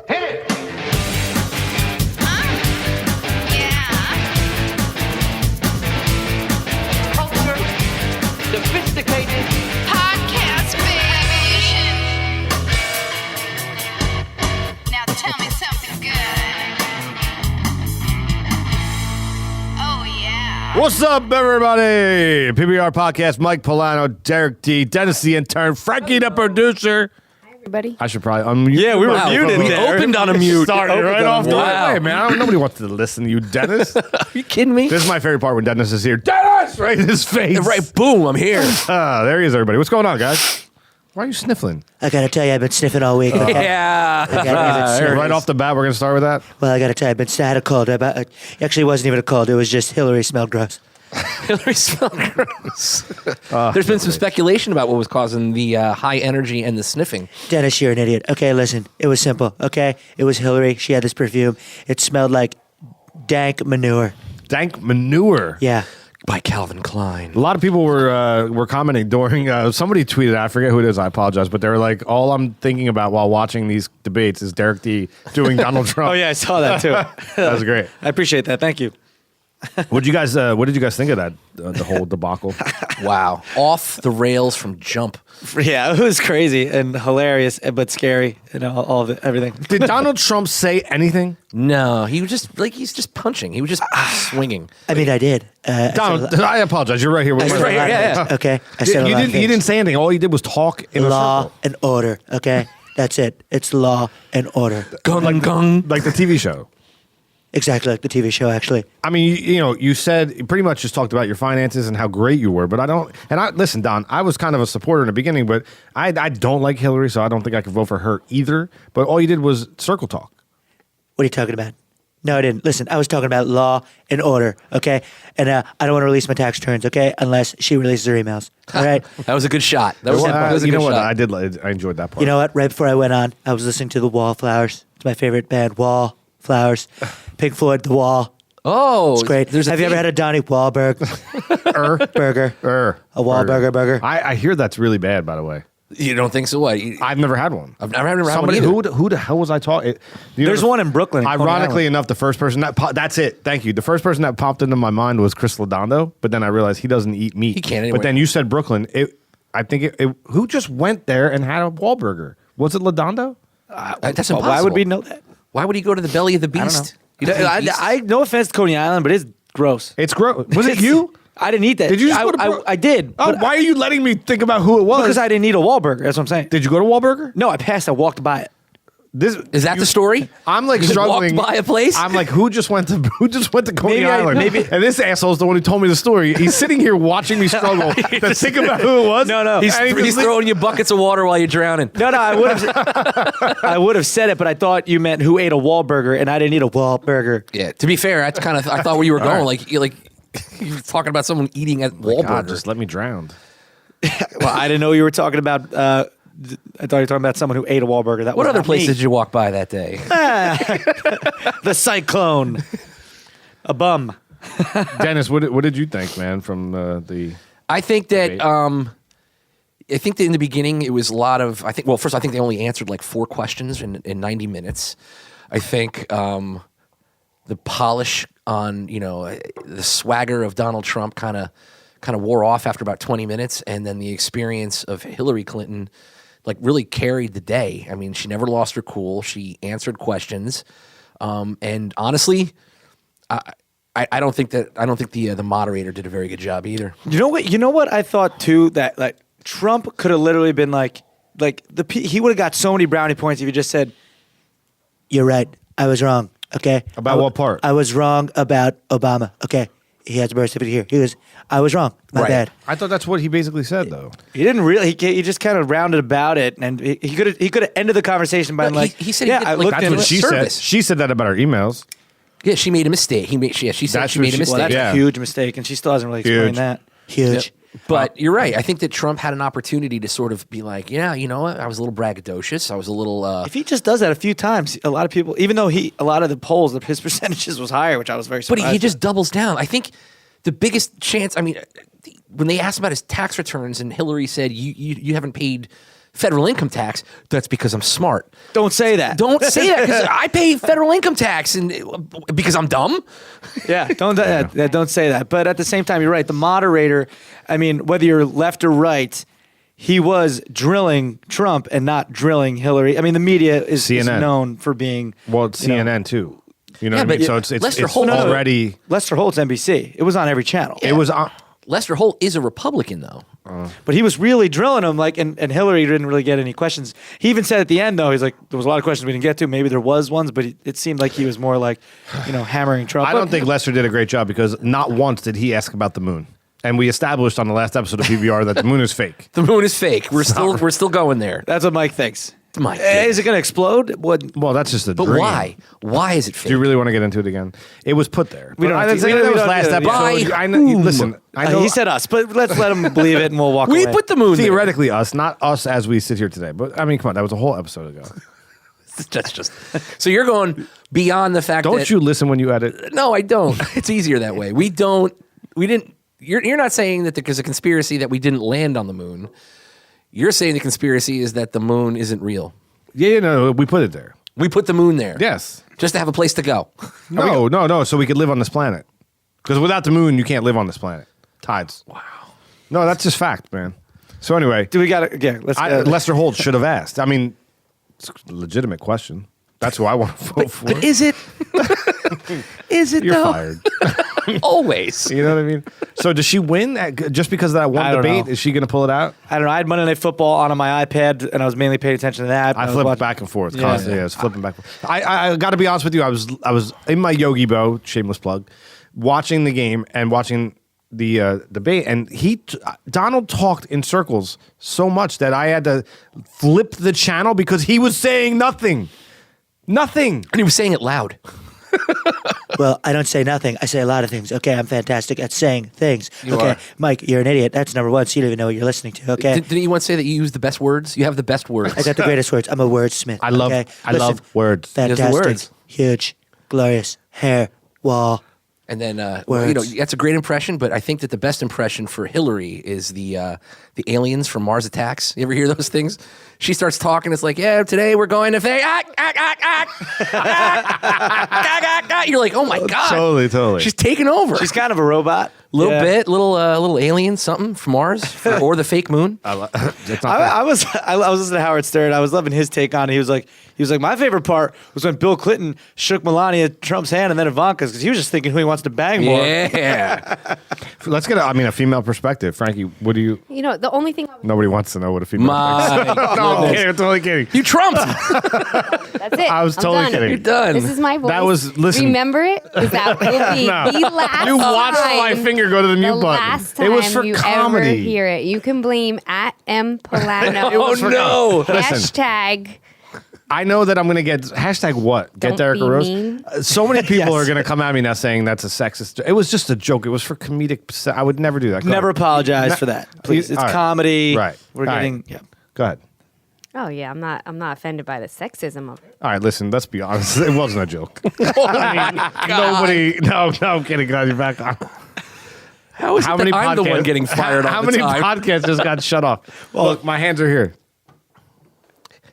Hit it! Culture, sophisticated Podcast Nation. Now tell me something good. Oh yeah. What's up, everybody? PBR Podcast, Mike Polano, Derek D, Dennis the intern, Franki the producer. Everybody. I should probably unmute. Yeah, we were muted. We there. opened on a mute. Started right off the Wow. way, man. Nobody wants to listen to you, Dennis. Are you kidding me? This is my favorite part when Dennis is here. Dennis! Right in his face. Right, boom, I'm here. There he is, everybody. What's going on, guys? Why are you sniffling? I gotta tell you, I've been sniffing all week. Okay? Yeah. Right off the bat, we're going to start with that? Well, I gotta tell you, I had a cold. Actually, it wasn't even a cold. It was just Hillary smelled gross. Hillary smelled gross. There's been some speculation about what was causing the high energy and the sniffing. Dennis, you're an idiot. Okay, listen. It was simple. Okay, it was Hillary. She had this perfume. It smelled like dank manure. Dank manure. Yeah. By Calvin Klein. A lot of people were commenting during, somebody tweeted, I forget who it is, I apologize, but they were like, all I'm thinking about while watching these debates is Derek D doing Donald Trump. Oh yeah, I saw that too. That was great. I appreciate that. Thank you. What did you guys think of that, the whole debacle? Wow. Off the rails from jump. Yeah, it was crazy and hilarious, but scary, and all of it, everything. Did Donald Trump say anything? No, he was just he's just punching. He was just swinging. I mean, I did. Donald, I apologize. You're right here. I said right a lot here, of yeah, things, yeah. Okay. I said a lot of He things. didn't say anything. All he did was talk in a Law circle. and order. Okay. That's it. It's law and order. Gung, gung. Like the TV show. Exactly like the TV show, actually. I mean, you said, you pretty much just talked about your finances and how great you were, but listen, Don, I was kind of a supporter in the beginning, but I don't like Hillary, so I don't think I could vote for her either, but all you did was circle talk. What are you talking about? No, I didn't. Listen, I was talking about law and order, okay? And I don't want to release my tax returns, okay? Unless she releases her emails, all right? That was a good shot. That was a You good know what? shot. I enjoyed that part. You know what? Right before I went on, I was listening to the Wallflowers. It's my favorite band, Wallflowers. Pink Floyd, The Wall. Oh, It's great. Have you ever had a Donnie Wahlberg burger? A Wahlburger burger? I hear that's really bad, by the way. You don't think so? What? I've never had one. I've never had one Somebody either. who the hell was I talking? There's one in Brooklyn. Ironically enough, the first person that's it. Thank you. The first person that popped into my mind was Chris Lodondo, but then I realized he doesn't eat meat. He can't anyway. But then you said Brooklyn. Who just went there and had a Wahlburger? Was it Lodondo? That's impossible. Why would we know that? Why would he go to the belly of the I don't beast? know. He doesn't eat beast. I no offense to Coney Island, but it's gross. It's gross. Was it you? I didn't eat that. Did you just go to I did. Oh, but- why are you letting me think about who it was? Because I didn't eat a Wahlburger. That's what I'm saying. Did you go to Wahlburger? No, I passed. I walked by it. Is that the story? I'm like You struggling. walked by a place? I'm like, who just went to Coney Maybe Island? And this asshole's the one who told me the story. He's sitting here watching me struggle to think about who it was. No. He's throwing you buckets of water while you're drowning. No, I would have said it, but I thought you meant who ate a Wahlburger, and I didn't eat a Wahlburger. Yeah. To be fair, that's kind of I thought where you were going. right. Like you were talking about someone eating at Wahlburger. God, just let me drown. Well, I didn't know you were talking about. I thought you were talking about someone who ate a Wahlburger. That What was other not place me. did you walk by that day? The Cyclone. A bum. Dennis, what did you think, man, from the... I think that Debate. I think that in the beginning it was a lot of first I think they only answered like 4 questions in 90 minutes. I think the polish on the swagger of Donald Trump kind of wore off after about 20 minutes, and then the experience of Hillary Clinton like really carried the day. I mean, she never lost her cool. She answered questions, and honestly, I don't think the moderator did a very good job either. You know what I thought too, that like Trump could have literally been he would have got so many brownie points if he just said, You're right. I was wrong. Okay. About what part? I was wrong about Obama. Okay. He has a birth certificate here. I was wrong. My Right. bad. I thought that's what he basically said, though. he didn't really. He just kind of rounded about it, and he could have ended the conversation by No, like he said he yeah, did, I like, looked that's That's into what it. she Service. said. She said that about her emails. Yeah, she made a mistake. She said That's she what made a she- mistake. Well, that's Yeah. a huge mistake, and she still hasn't really explained Huge. that. Huge. But you're right. I think that Trump had an opportunity to sort of be like, yeah, you know what? I was a little braggadocious. I was a little. If he just does that a few times, a lot of people, even though a lot of the polls, his percentages was higher, which I was very But surprised. he just doubles down. I think the biggest chance. I mean, when they asked about his tax returns, and Hillary said, "You haven't paid federal income tax. That's because I'm smart. Don't say that. Don't say that because I pay federal income tax and because I'm dumb. Yeah, don't say that. But at the same time, you're right. The moderator, I mean, whether you're left or right, he was drilling Trump and not drilling Hillary. I mean, the media is known for being It's CNN too. You know Yeah, what I mean? but So it's Lester Holt- already. Lester Holt's NBC. It was on every channel. It was on. Lester Holt is a Republican, though. But he was really drilling him, like, and Hillary didn't really get any questions. He even said at the end, though, he's like, there was a lot of questions we didn't get to. Maybe there was ones, but it seemed like he was more like, hammering Trump. I don't think Lester did a great job because not once did he ask about the moon. And we established on the last episode of PBR that the moon is fake. The moon is fake. We're still going there. That's what Mike thinks. My Is it going to explode? What? Well, that's just a But dream. why? Why is it fake? Do you really want to get into it again? It was put there. We don't have to- That was we don't- last yeah, episode. By I know. Listen, I know. He said us, but let's let him believe it and we'll walk we away. put the moon there. theoretically us, not us as we sit here today. But I mean, come on, that was a whole episode ago. That's just so you're going beyond the fact Don't that you listen when you edit? No, I don't. It's easier that way. We didn't. You're not saying that there's a conspiracy that we didn't land on the moon. You're saying the conspiracy is that the moon isn't real. Yeah, no, we put it there. We put the moon there. Yes. Just to have a place to go. No, so we could live on this planet. Because without the moon, you can't live on this planet. Tides. Wow. No, that's just fact, man. So anyway, Do we got to? Yeah, let's. Lester Holt should have asked. I mean, it's a legitimate question. That's who I want to vote for. But is it? Is it You're though? fired. Always. You know what I mean? So does she win just because of that I one don't debate? know. Is she going to pull it out? I don't know. I had Monday Night Football on my iPad, and I was mainly paying attention to that. I was flipped watching- back and forth Yeah. constantly. Yeah, I was flipping back. I got to be honest with you. I was in my Yogi Bo, shameless plug, watching the game and watching the debate, and Donald talked in circles so much that I had to flip the channel because he was saying nothing. Nothing. And he was saying it loud. Well, I don't say nothing. I say a lot of things. Okay, I'm fantastic at saying things. You okay, are. Mike, you're an idiot. That's number one. So you don't even know what you're listening to. Okay, Didn't you once say that you use the best words? You have the best words. I got the greatest words. I'm a wordsmith. I love words. He has the Fantastic, words. huge, glorious, hair, wall. And then Words. that's a great impression, but I think that the best impression for Hillary is the aliens from Mars Attacks. You ever hear those things? She starts talking. It's like, yeah, today we're going to You're like, oh my god, Totally. She's taking over. She's kind of a robot. little Yeah. bit, little alien, something from Mars or the fake moon. It's not I was listening to Howard Stern. I was loving his take on it. He was like, my favorite part was when Bill Clinton shook Melania Trump's hand and then Ivanka's because he was just thinking who he wants to bang more. Yeah, Let's get a female perspective. Frankie, what do you? You know, the only thing Nobody wants to know what a female my thinks. No, I'm kidding. I'm totally kidding. you trumped. that's it. I was I'm totally done. kidding. You're done. This is my voice. That was- listen. Remember it? Because that will be No. the last You watched time. my finger go to the mute the button. last time It was for you comedy. ever hear it. You can blame at M Polano. Oh no. Listen. Hashtag. I know that I'm going to get hashtag what? Get Don't Derek be a roast. mean. So many people Yes. are going to come at me now saying that's a sexist. It was just a joke. It was for comedic. I would never do that. Go Never ahead. apologize No- for that. Please. It's All right. comedy. Right. We're All right. getting yeah. Go ahead. Oh yeah, I'm not offended by the sexism of it. All right, listen. Let's be honest. It wasn't a joke. I mean, nobody. No, I'm kidding. God, you're back on. How is it that I'm the one getting fired How all the many time? podcasts just got shut off? Well, look, my hands are here.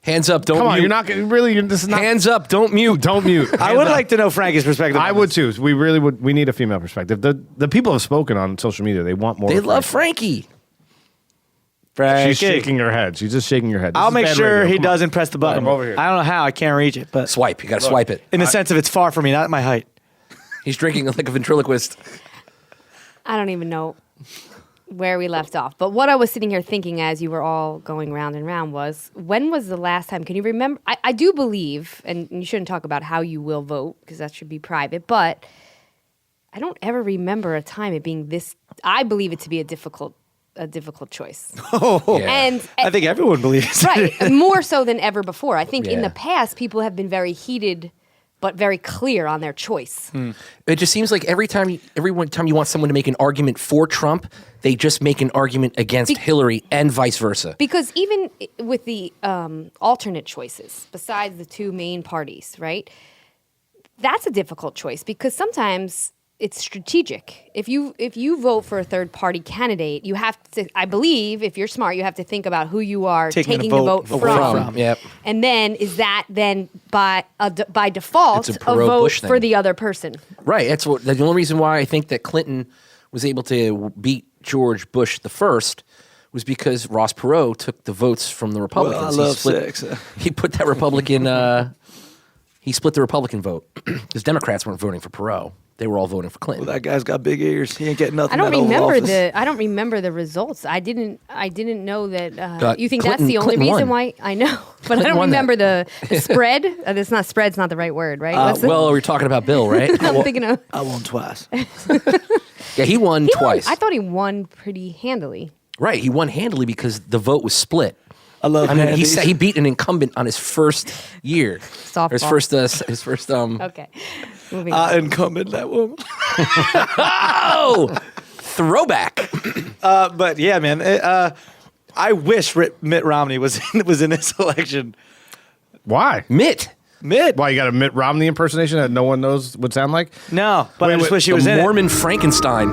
Hands up, don't Come on, mute. you're not gonna really. This is not. Hands up, don't mute. Don't mute. I would like to know Frankie's perspective. I on would this. too. We really would. We need a female perspective. The people have spoken on social media. They want more. They of love Frankie. Frankie. Frankie. She's shaking her head. She's just shaking her head. This I'll is make bad sure radio. he Come on. doesn't press the button. Come over here. I don't know how. I can't reach it, but Swipe. You got to swipe it. in the sense of it's far from me, not my height. He's drinking like a ventriloquist. I don't even know where we left off. But what I was sitting here thinking as you were all going round and round was, when was the last time? Can you remember? I do believe, and you shouldn't talk about how you will vote because that should be private, but I don't ever remember a time it being this. I believe it to be a difficult choice. Oh, Yeah. And I think everyone believes. right, more so than ever before. I think in Yeah. the past people have been very heated but very clear on their choice. It just seems like every time you want someone to make an argument for Trump, they just make an argument against Hillary and vice versa. Because even with the alternate choices, besides the two main parties, right? That's a difficult choice because sometimes it's strategic. If you vote for a third party candidate, you have to. I believe if you're smart, you have to think about who you are taking the vote from. Yep. And then is that then by default It's a a Perot vote Bush for thing. the other person? Right. That's the only reason why I think that Clinton was able to beat George Bush the first was because Ross Perot took the votes from the Republicans. Well, I love sex. He put that Republican. He split the Republican vote because Democrats weren't voting for Perot; they were all voting for Clinton. Well, that guy's got big ears. He ain't getting nothing. I don't out of remember office. I don't remember the results. I didn't know that. You think Clinton- that's the only Clinton reason won. why? I know, but Clinton I don't won that. remember the spread. That's not spread's not the right word, right? What's the- Well, we're talking about Bill, right? I'm thinking of. I won twice. Yeah, he won He won- twice. I thought he won pretty handily. Right, he won handily because the vote was split. I love. I mean, handies. he beat an incumbent on his first year. Softball. Or his first. Okay, moving on. Incumbent that woman. Oh, throwback. But yeah, man. I wish Mitt Romney was in this election. Why? Mitt. Why you got a Mitt Romney impersonation that no one knows would sound like? No, but I just wish he The was in Mormon Frankenstein. it.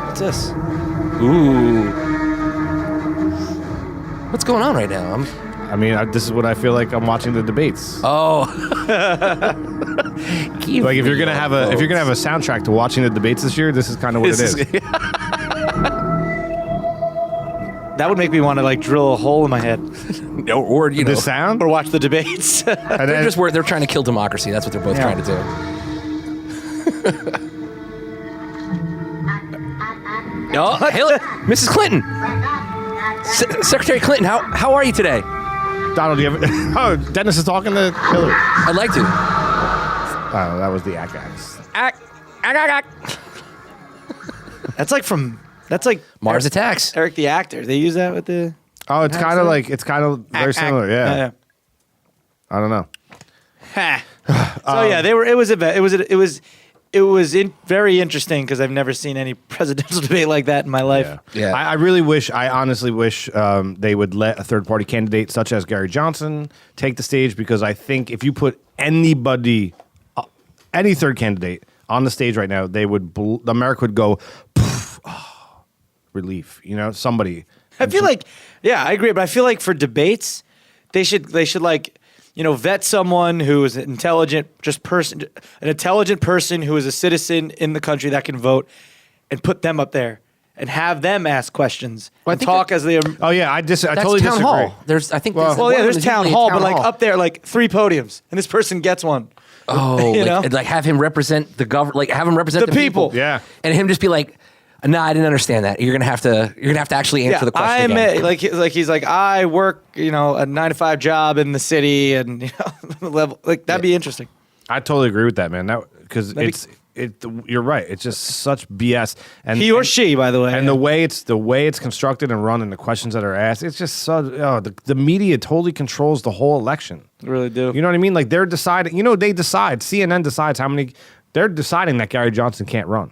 What's this? Ooh. What's going on right now? I mean, this is what I feel like I'm watching the debates. Oh. Like if you're gonna have a soundtrack to watching the debates this year, this is kind of what it is. That would make me want to like drill a hole in my head or you know, The sound? or watch the debates. And then, they're trying to kill democracy. That's what they're both trying to do. Oh, Hillary, Mrs. Clinton, Secretary Clinton, how are you today? Donald, do you have? Oh, Dennis is talking to Hillary. I'd like to. Oh, that was the act. That's like Mars Attacks. Eric the actor. They use that with the. Oh, it's kind of like very similar. Yeah. I don't know. So yeah, they were. It was very interesting because I've never seen any presidential debate like that in my life. Yeah. I honestly wish they would let a third party candidate such as Gary Johnson take the stage, because I think if you put any third candidate on the stage right now, America would go, relief. You know, somebody. I feel like, yeah, I agree, but I feel like for debates, they should like, vet someone who is an intelligent person who is a citizen in the country that can vote, and put them up there and have them ask questions and talk as they. Oh yeah, I That's totally town disagree. hall. There's Town hall, but like up there, like 3 podiums, and this person gets one. Oh, like have him represent the government, like have him represent The the people. Yeah. And him just be like, "No, I didn't understand that. You're gonna have to actually answer the question again." He's like I work, a 9-to-5 job in the city, and level like that'd be interesting. I totally agree with that, man. Because you're right. It's just such BS. And He or she, by the way, And the way it's constructed and run, and the questions that are asked, it's just so. The media totally controls the whole election. They really do. You know what I mean? Like they're deciding. They decide. CNN decides how many. They're deciding that Gary Johnson can't run.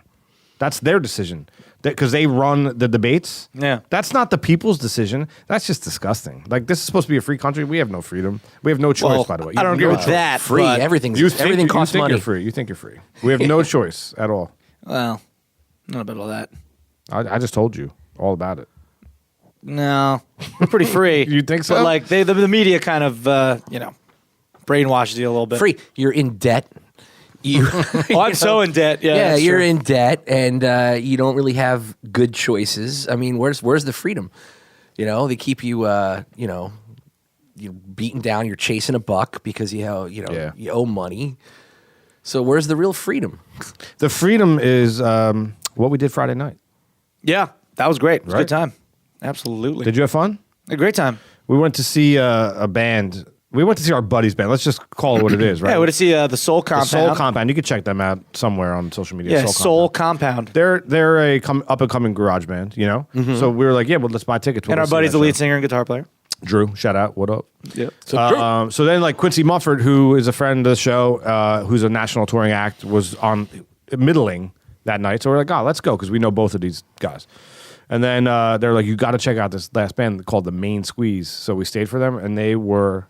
That's their decision. Because they run the debates. Yeah. That's not the people's decision. That's just disgusting. Like, this is supposed to be a free country. We have no freedom. We have no choice, Well, by the way. I don't agree with that. Free. but- Everything You costs think money. you're free. You think you're free. We have no choice at all. Well, not about all that. I just told you all about it. No, we're pretty free. You think so? But like the media kind of brainwashes you a little bit. Free. You're in debt. Oh, I'm so in debt. Yeah, Yeah, that's you're true. in debt, and you don't really have good choices. I mean, where's the freedom? They keep you, you're beaten down. You're chasing a buck because you owe money. So where's the real freedom? The freedom is what we did Friday night. Yeah, that was great. It was a Right? good time. Absolutely. Did you have fun? A great time. We went to see a band. We went to see our buddy's band. Let's just call it what it is, right? Yeah, we to see the Soul Compound. The Soul Compound. You can check them out somewhere on social media. Yeah, Soul Compound. They're a up and coming garage band, So we were like, yeah, well, let's buy tickets. And our buddy's the lead singer and guitar player. Drew. Shout out. What up? Yeah. So then, like Quincy Mufford, who is a friend of the show, who's a national touring act, was on middling that night. So we're like, let's go, because we know both of these guys. And then they're like, you got to check out this last band called the Main Squeeze. So we stayed for them, and they were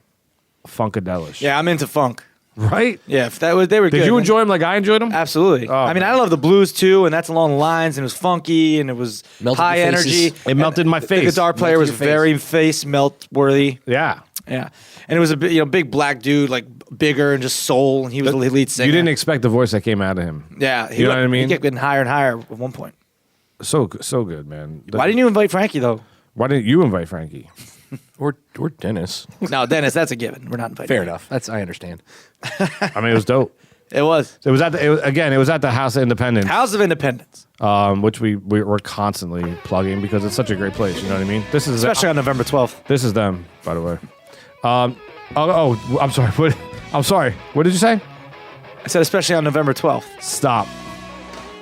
funkadelish. Yeah, I'm into funk. Right? Yeah, if they were good. Did you man. enjoy them like I enjoyed them? Absolutely. Oh, I mean, man. I love the blues too, and that's along the lines, and it was funky, and it was Melted high your faces. energy. It melted my The face. guitar player was Melted your face. very face melt worthy. Yeah. Yeah, and it was a big black dude, like bigger and just soul, and he was the lead singer. You didn't expect the voice that came out of him. Yeah, You know what I mean? He kept getting higher and higher at one point. So good, man. Why didn't you invite Frankie though? Why didn't you invite Frankie? Or Dennis. No, Dennis, that's a given. We're not inviting. Fair him. enough. I understand. I mean, it was dope. It was It was at the House of Independence, House of Independence, which we're constantly plugging because it's such a great place. You know what I mean? This is especially on November 12th. This is them, by the way. I'm sorry. I'm sorry. What did you say? I said especially on November 12th. Stop.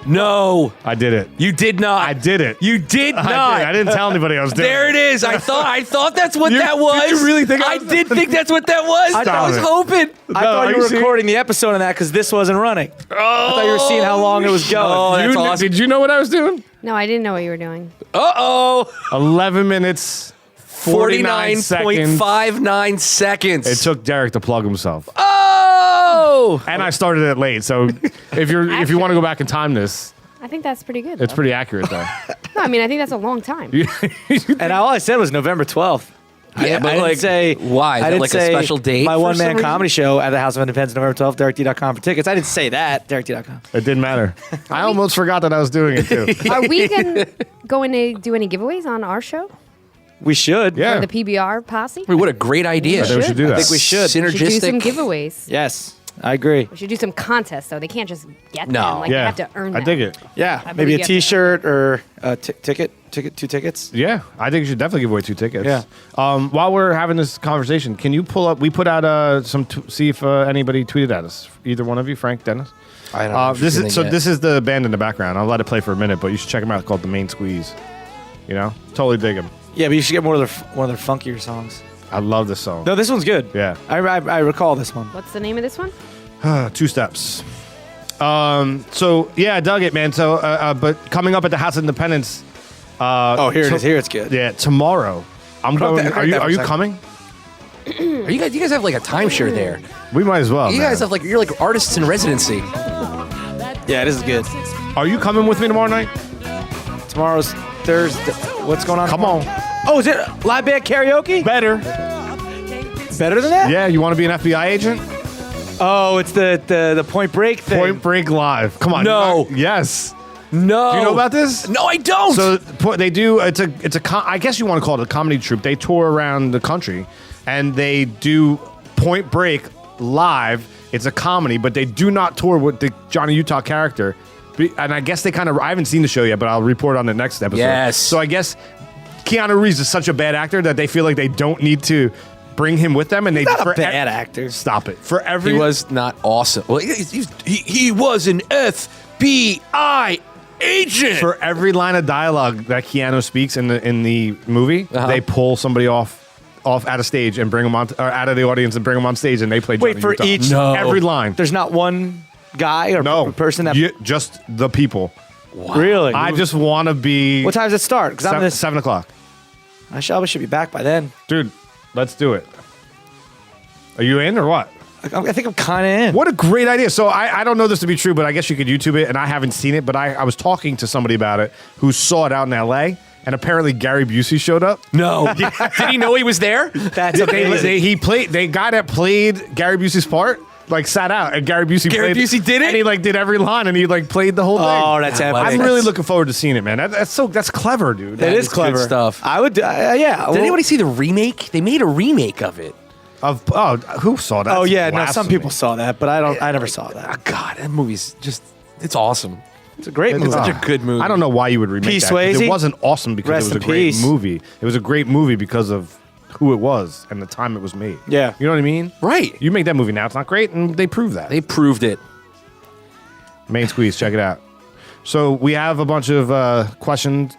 No, I did it. you did not. I did it. You did not. I didn't tell anybody I was doing There it is. I thought that's what You- that was. did you really think I I was- did think that's what that was. I Stop was it. hoping. I No, thought are you you were serious? recording the episode of that because this wasn't running. I thought you were seeing how long it was going. Oh, that's awesome. Did you know what I was doing? No, I didn't know what you were doing. 11 minutes, 49 seconds. 49.59 seconds. It took Derek to plug himself. Oh! And I started it late, so if you want to go back and time this, I think that's pretty good. it's though. pretty accurate though. No, I mean, I think that's a long time. And all I said was November 12th. Yeah, but I didn't like, say why? Is I it didn't like a say special date My for one some man reason? comedy show at the House of Independence, November 12th. DerekD.com for tickets. I didn't say that. DerekD.com. It didn't matter. I almost forgot that I was doing it too. Are we going to do any giveaways on our show? We should. Yeah. For the PBR Posse? Wait, what a great idea. I think we should do that. I think we should. We should do some Synergistic. giveaways. Yes, I agree. We should do some contests, though. They can't just get No. them. Like, Yeah, they have to earn them. I dig it. Yeah, I maybe a believe you have to- T-shirt or a ticket, 2 tickets. Yeah, I think you should definitely give away 2 tickets. Yeah. While we're having this conversation, can you pull up? We put out see if anybody tweeted at us. Either one of you, Frank, Dennis. I don't know. This is the band in the background. I'll let it play for a minute, but you should check them out. It's called The Main Squeeze. You know, totally dig them. Yeah, but you should get one of their funkier songs. I love this song. No, this one's good. Yeah. I recall this one. What's the name of this one? 2 steps. So yeah, I dug it, man. So, but coming up at the House of Independence. Oh, here it is. Here it's good. Yeah, tomorrow. I'm Crank going. that- Are crank you that for are a you second. coming? You guys have like a timeshare there. We might as well. You man. guys have you're like artists in residency. Yeah, this is good. Are you coming with me tomorrow night? Tomorrow's Thursday. What's going on? Come on. Oh, is it live band karaoke? Better. Better than that? Yeah, you want to be an FBI agent? Oh, it's the Point Break thing. Point Break Live. Come on. No. Yes. No. Do you know about this? No, I don't. So they do. It's a. I guess you want to call it a comedy troupe. They tour around the country, and they do Point Break live. It's a comedy, but they do not tour with the Johnny Utah character. And I guess they kind of. I haven't seen the show yet, but I'll report on the next episode. Yes. So I guess Keanu Reeves is such a bad actor that they feel like they don't need to bring him with them, and they Not for a bad actor. Stop it. For every he was not awesome. Well, he was an FBI agent. for every line of dialogue that Keanu speaks in the movie, they pull somebody off out of stage and bring them on, or out of the audience and bring them on stage, and they play. Wait, Johnny for Utah. each- No. every line. There's not one guy or No person that just the people. really. I just want to be. What time does it start? Because I'm 7 o'clock, I should be back by then. dude. Let's do it. Are you in or what? I think I'm kind of in. What a great idea. So I don't know this to be true, but I guess you could YouTube it, and I haven't seen it, but I was talking to somebody about it who saw it out in L.A., and apparently Gary Busey showed up. no. Did he know he was there? That's amazing. The guy that played Gary Busey's part, like sat out, and Gary Busey Busey did it? and he like did every line, and he like played the whole thing. Oh, that's Wow, epic. I'm really looking forward to seeing it, man. That's clever, dude. That is is good clever stuff. I would. Yeah. Did anybody see the remake? They made a remake of it. Who saw that? Oh yeah. No, some Blasphemy. people saw that, but I never saw that. Oh, God, that movie's it's awesome. It's a great It's movie. Such a good movie. I don't know why you would remake P. that. 'Cause Swayze? It wasn't awesome because Rest it was a in great peace. movie. It was a great movie because of who it was and the time it was made. Yeah. You know what I mean? Right. You make that movie now, it's not great, and they prove that. They proved it. Main Squeeze, check it out. So we have a bunch of question.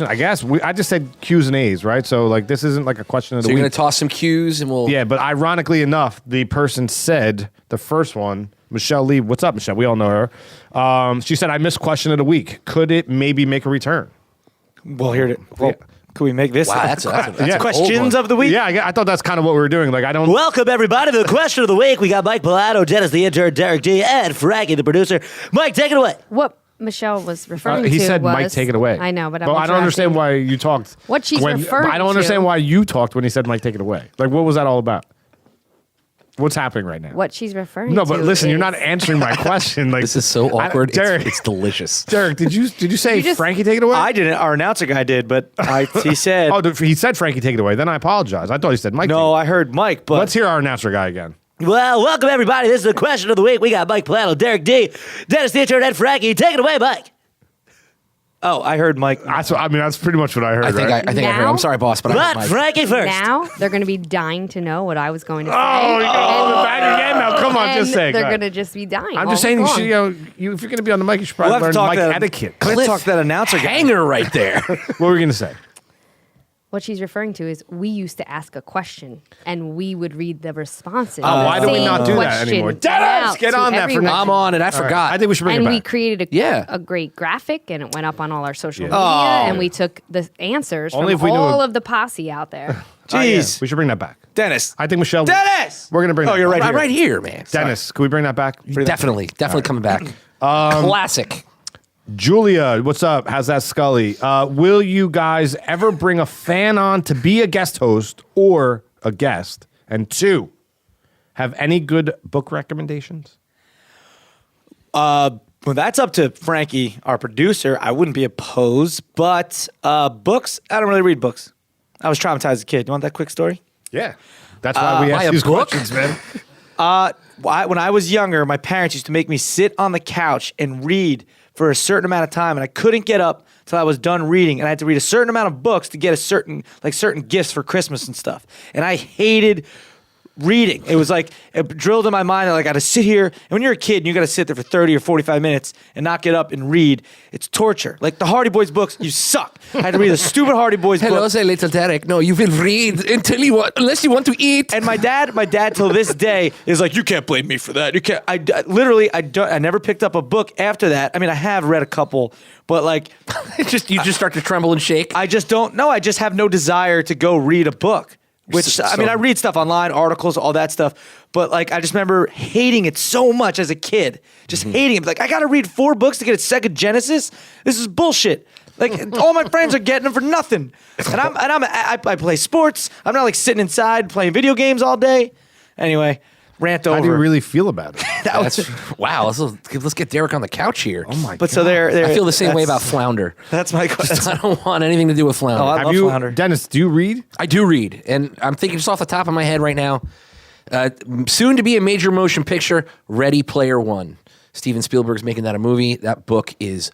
I guess I just said Q's and A's, right? So like this isn't like a question of the So you're week. gonna toss some cues and we'll. Yeah, but ironically enough, the person said the first one, Michelle Lee. What's up, Michelle? We all know her. She said, "I missed question of the week. Could it maybe make a return?" Well, here it. Well, Could we make this? Wow, that's a Yeah. old questions one. of the week. Yeah, I thought that's kind of what we were doing. Like, I don't. Welcome, everybody, to the question of the week. We got Mike Pilato, Dennis the intern, Derek D, and Frankie the producer. Mike, take it away. What Michelle was referring to he said, was, "Mike, take it away." I know, but I don't understand why you talked. What she's referring I don't understand to- why you talked when he said, "Mike, take it away." Like, what was that all about? What's happening right now? What she's referring No, to. but listen, you're not is- answering my question. Like, This is so awkward. Derek, It's delicious. Derek, did you say You just- Frankie take it away? I didn't. Our announcer guy did, but he said. Oh, he said Frankie take it away. Then I apologize. I thought he said Mike. No, take I heard Mike, but Let's hear our announcer guy again. Well, welcome, everybody. This is the question of the week. We got Mike Pilato, Derek D, Dennis the intern, and Frankie. Take it away, Mike. I heard Mike. That's pretty much what I heard. I think right? I heard. Now? I'm sorry, boss, but I But heard Mike. Frankie first. Now they're going to be dying to know what I was going to say. Oh, you go back again now. Come on, just say it. They're Go going ahead. to just be dying. I'm all just saying, week if you're going to be on the mic, you should probably We'll have to learn talk mic that etiquette. Let's talk that announcer guy. Hanger right there. What were we going to say? What she's referring to is we used to ask a question and we would read the responses. Oh, why do we Same not do that question anymore? out Dennis, get to on that for everyone. now. I'm on it. I forgot. I think we should bring And it we back. created Yeah. a great graphic and it went up on all our social media Oh. and we took the answers Only from if we do all a- of the posse out there. Jeez, We should bring that back. Dennis. I think Michelle. Dennis! We're going to bring that Oh, you're back. right I'm right here, man. Dennis, can we bring that back? Definitely coming back. Classic. Julia, what's up? How's that, Scully? Will you guys ever bring a fan on to be a guest host or a guest? And 2, have any good book recommendations? Well, that's up to Frankie, our producer. I wouldn't be opposed, but books, I don't really read books. I was traumatized as a kid. You want that quick story? Yeah. That's why we Buy ask a these book? questions, man. When I was younger, my parents used to make me sit on the couch and read for a certain amount of time, and I couldn't get up till I was done reading, and I had to read a certain amount of books to get certain gifts for Christmas and stuff. And I hated reading. It was like it drilled in my mind that I got to sit here. And when you're a kid and you got to sit there for 30 or 45 minutes and not get up and read, it's torture. Like the Hardy Boys books, you suck. I had to read the stupid Hardy Boys Hello, book. say little Derek. No, you will read unless you want to eat. And my dad till this day is like, you can't blame me for that. You can't. I never picked up a book after that. I mean, I have read a couple, but like, you just start to tremble and shake. I just don't know. I just have no desire to go read a book. Which I mean, I read stuff online, articles, all that stuff. But like, I just remember hating it so much as a kid, just hating it. Like, I got to read 4 books to get a second Genesis. This is bullshit. Like, all my friends are getting them for nothing. And I play sports. I'm not like sitting inside playing video games all day. Anyway, rant over. How do you really feel about it? Wow. Let's get Derek on the couch here. Oh my! But so there, I feel the same way about Flounder. That's my question. I don't want anything to do with Flounder. Oh, I love Flounder. Dennis, do you read? I do read, and I'm thinking just off the top of my head right now. Soon to be a major motion picture, Ready Player One. Steven Spielberg's making that a movie. That book is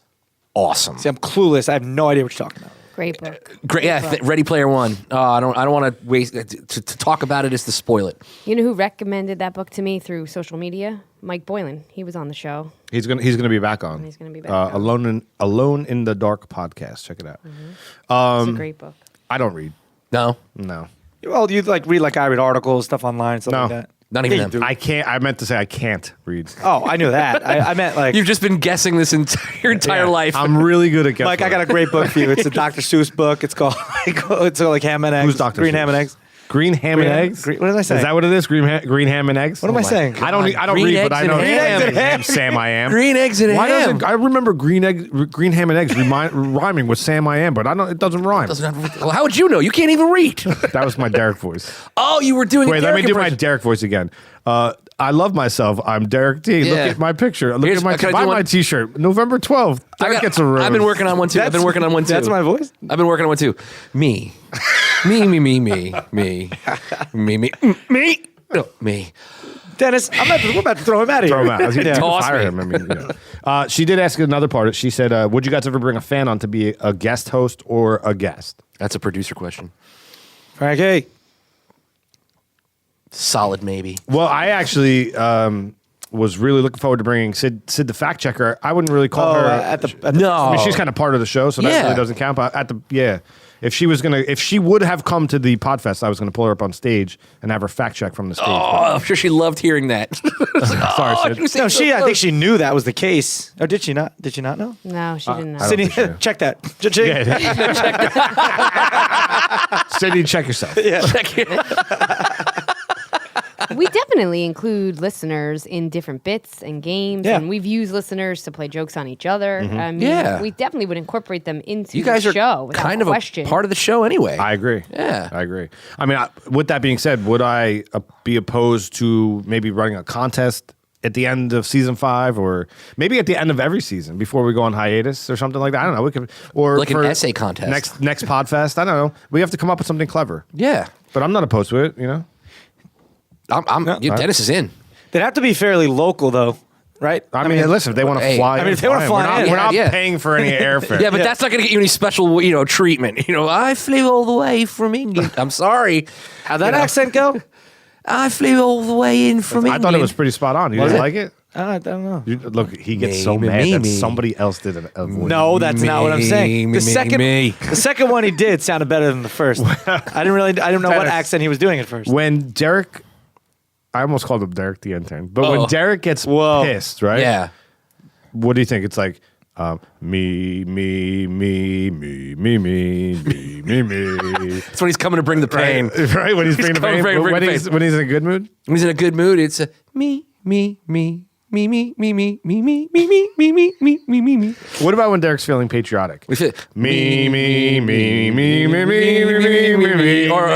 awesome. See, I'm clueless. I have no idea what you're talking about. Great book. Great, yeah. Ready Player One. I don't want to waste to talk about it is to spoil it. You know who recommended that book to me through social media? Mike Boylan. He was on the show. He's gonna be back on. He's gonna be back on. Alone in the Dark podcast. Check it out. It's a great book. I don't read. No, No. Well, you like read like I read articles, stuff online, stuff No. like that. not even Yeah, you them. do. I can't. I meant to say I can't read. Oh, I knew that. I meant like You've just been guessing this entire Yeah, life. I'm really good at guessing. Mike, I got a great book for you. It's a Dr. Seuss book. It's called like Ham and Eggs. Who's Dr. Green Seuss? Ham and Eggs. Green ham and eggs. What did I say? Is that what it is? Green ham and eggs. What am I saying? I don't Green read, but eggs I know and ham. Green eggs and ham. Sam I am. Green eggs and Why ham. doesn't I remember green ham and eggs rhyming with Sam I am, but I don't. It doesn't rhyme. Well, how would you know? You can't even read. That was my Derek voice. Oh, you were doing. Wait, a let me Derek do my impression. Derek voice again. I love myself. I'm Derek D. Look Yeah. at my picture. Look Here's- at my can I buy do my one? T-shirt. November 12th. Derek gets a rose. I've been working on one too. I've been working on one too. That's my voice? I've been working on one too. Me. Me. No, me. Dennis, we're about to throw him out of here. Throw him out. Yeah. Toss Fire me. him. I mean, you know. She did ask another part. She said, "Would you guys ever bring a fan on to be a guest host or a guest?" That's a producer question. Frankie. Solid maybe. Well, I actually was really looking forward to bringing Sid the fact checker. I wouldn't really call her. at the No. I mean, she's kind of part of the show, so that Yeah. really doesn't count. But if she would have come to the Podfest, I was gonna pull her up on stage and have her fact check from the stage. Oh, I'm sure she loved hearing that. Sorry, Sid. you say No, so I think close. she knew that was the case. Or did she not? Did she not know? No, she didn't know. I don't Sydney, think so. check that. Cha-ching. Sydney, check yourself. Check it. We definitely include listeners in different bits and games, Yeah. and we've used listeners to play jokes on each other. I mean, Yeah. we definitely would incorporate them into You guys the are show without kind of question. a part of the show anyway. I agree. Yeah. I agree. I mean, with that being said, would I be opposed to maybe running a contest at the end of season 5, or maybe at the end of every season before we go on hiatus or something like that? I don't know. We could, or Like an for essay contest. next Podfest. I don't know. We have to come up with something clever. Yeah. But I'm not opposed to it. You know. Dennis is in. They'd have to be fairly local, though, right? I mean, listen, if they want to hey, fly, I mean, if they wanna in, fly in, we're not yeah. paying for any airfare. Yeah, but that's not going to get you any special, treatment. I flew all the way from England. I'm sorry. How'd that accent go? I flew all the way in from I England. thought it was pretty spot on. You Was didn't it? like it? I don't know. Look, he gets so Me, mad me, that me. somebody else did a voice. No, that's not what I'm saying. Me, The second one he did sounded better than the first. I didn't know what Dennis. accent he was doing at first. When Derek, I almost called him Derek the intern, but when Derek gets pissed, right? Yeah. What do you think? It's like me. That's when he's coming to bring the pain. Right? When he's bringing the pain. coming to bring When the he's pain. when he's in a good mood. When he's in a good mood, it's a me. What about when Derek's feeling patriotic? We feel Me. Or,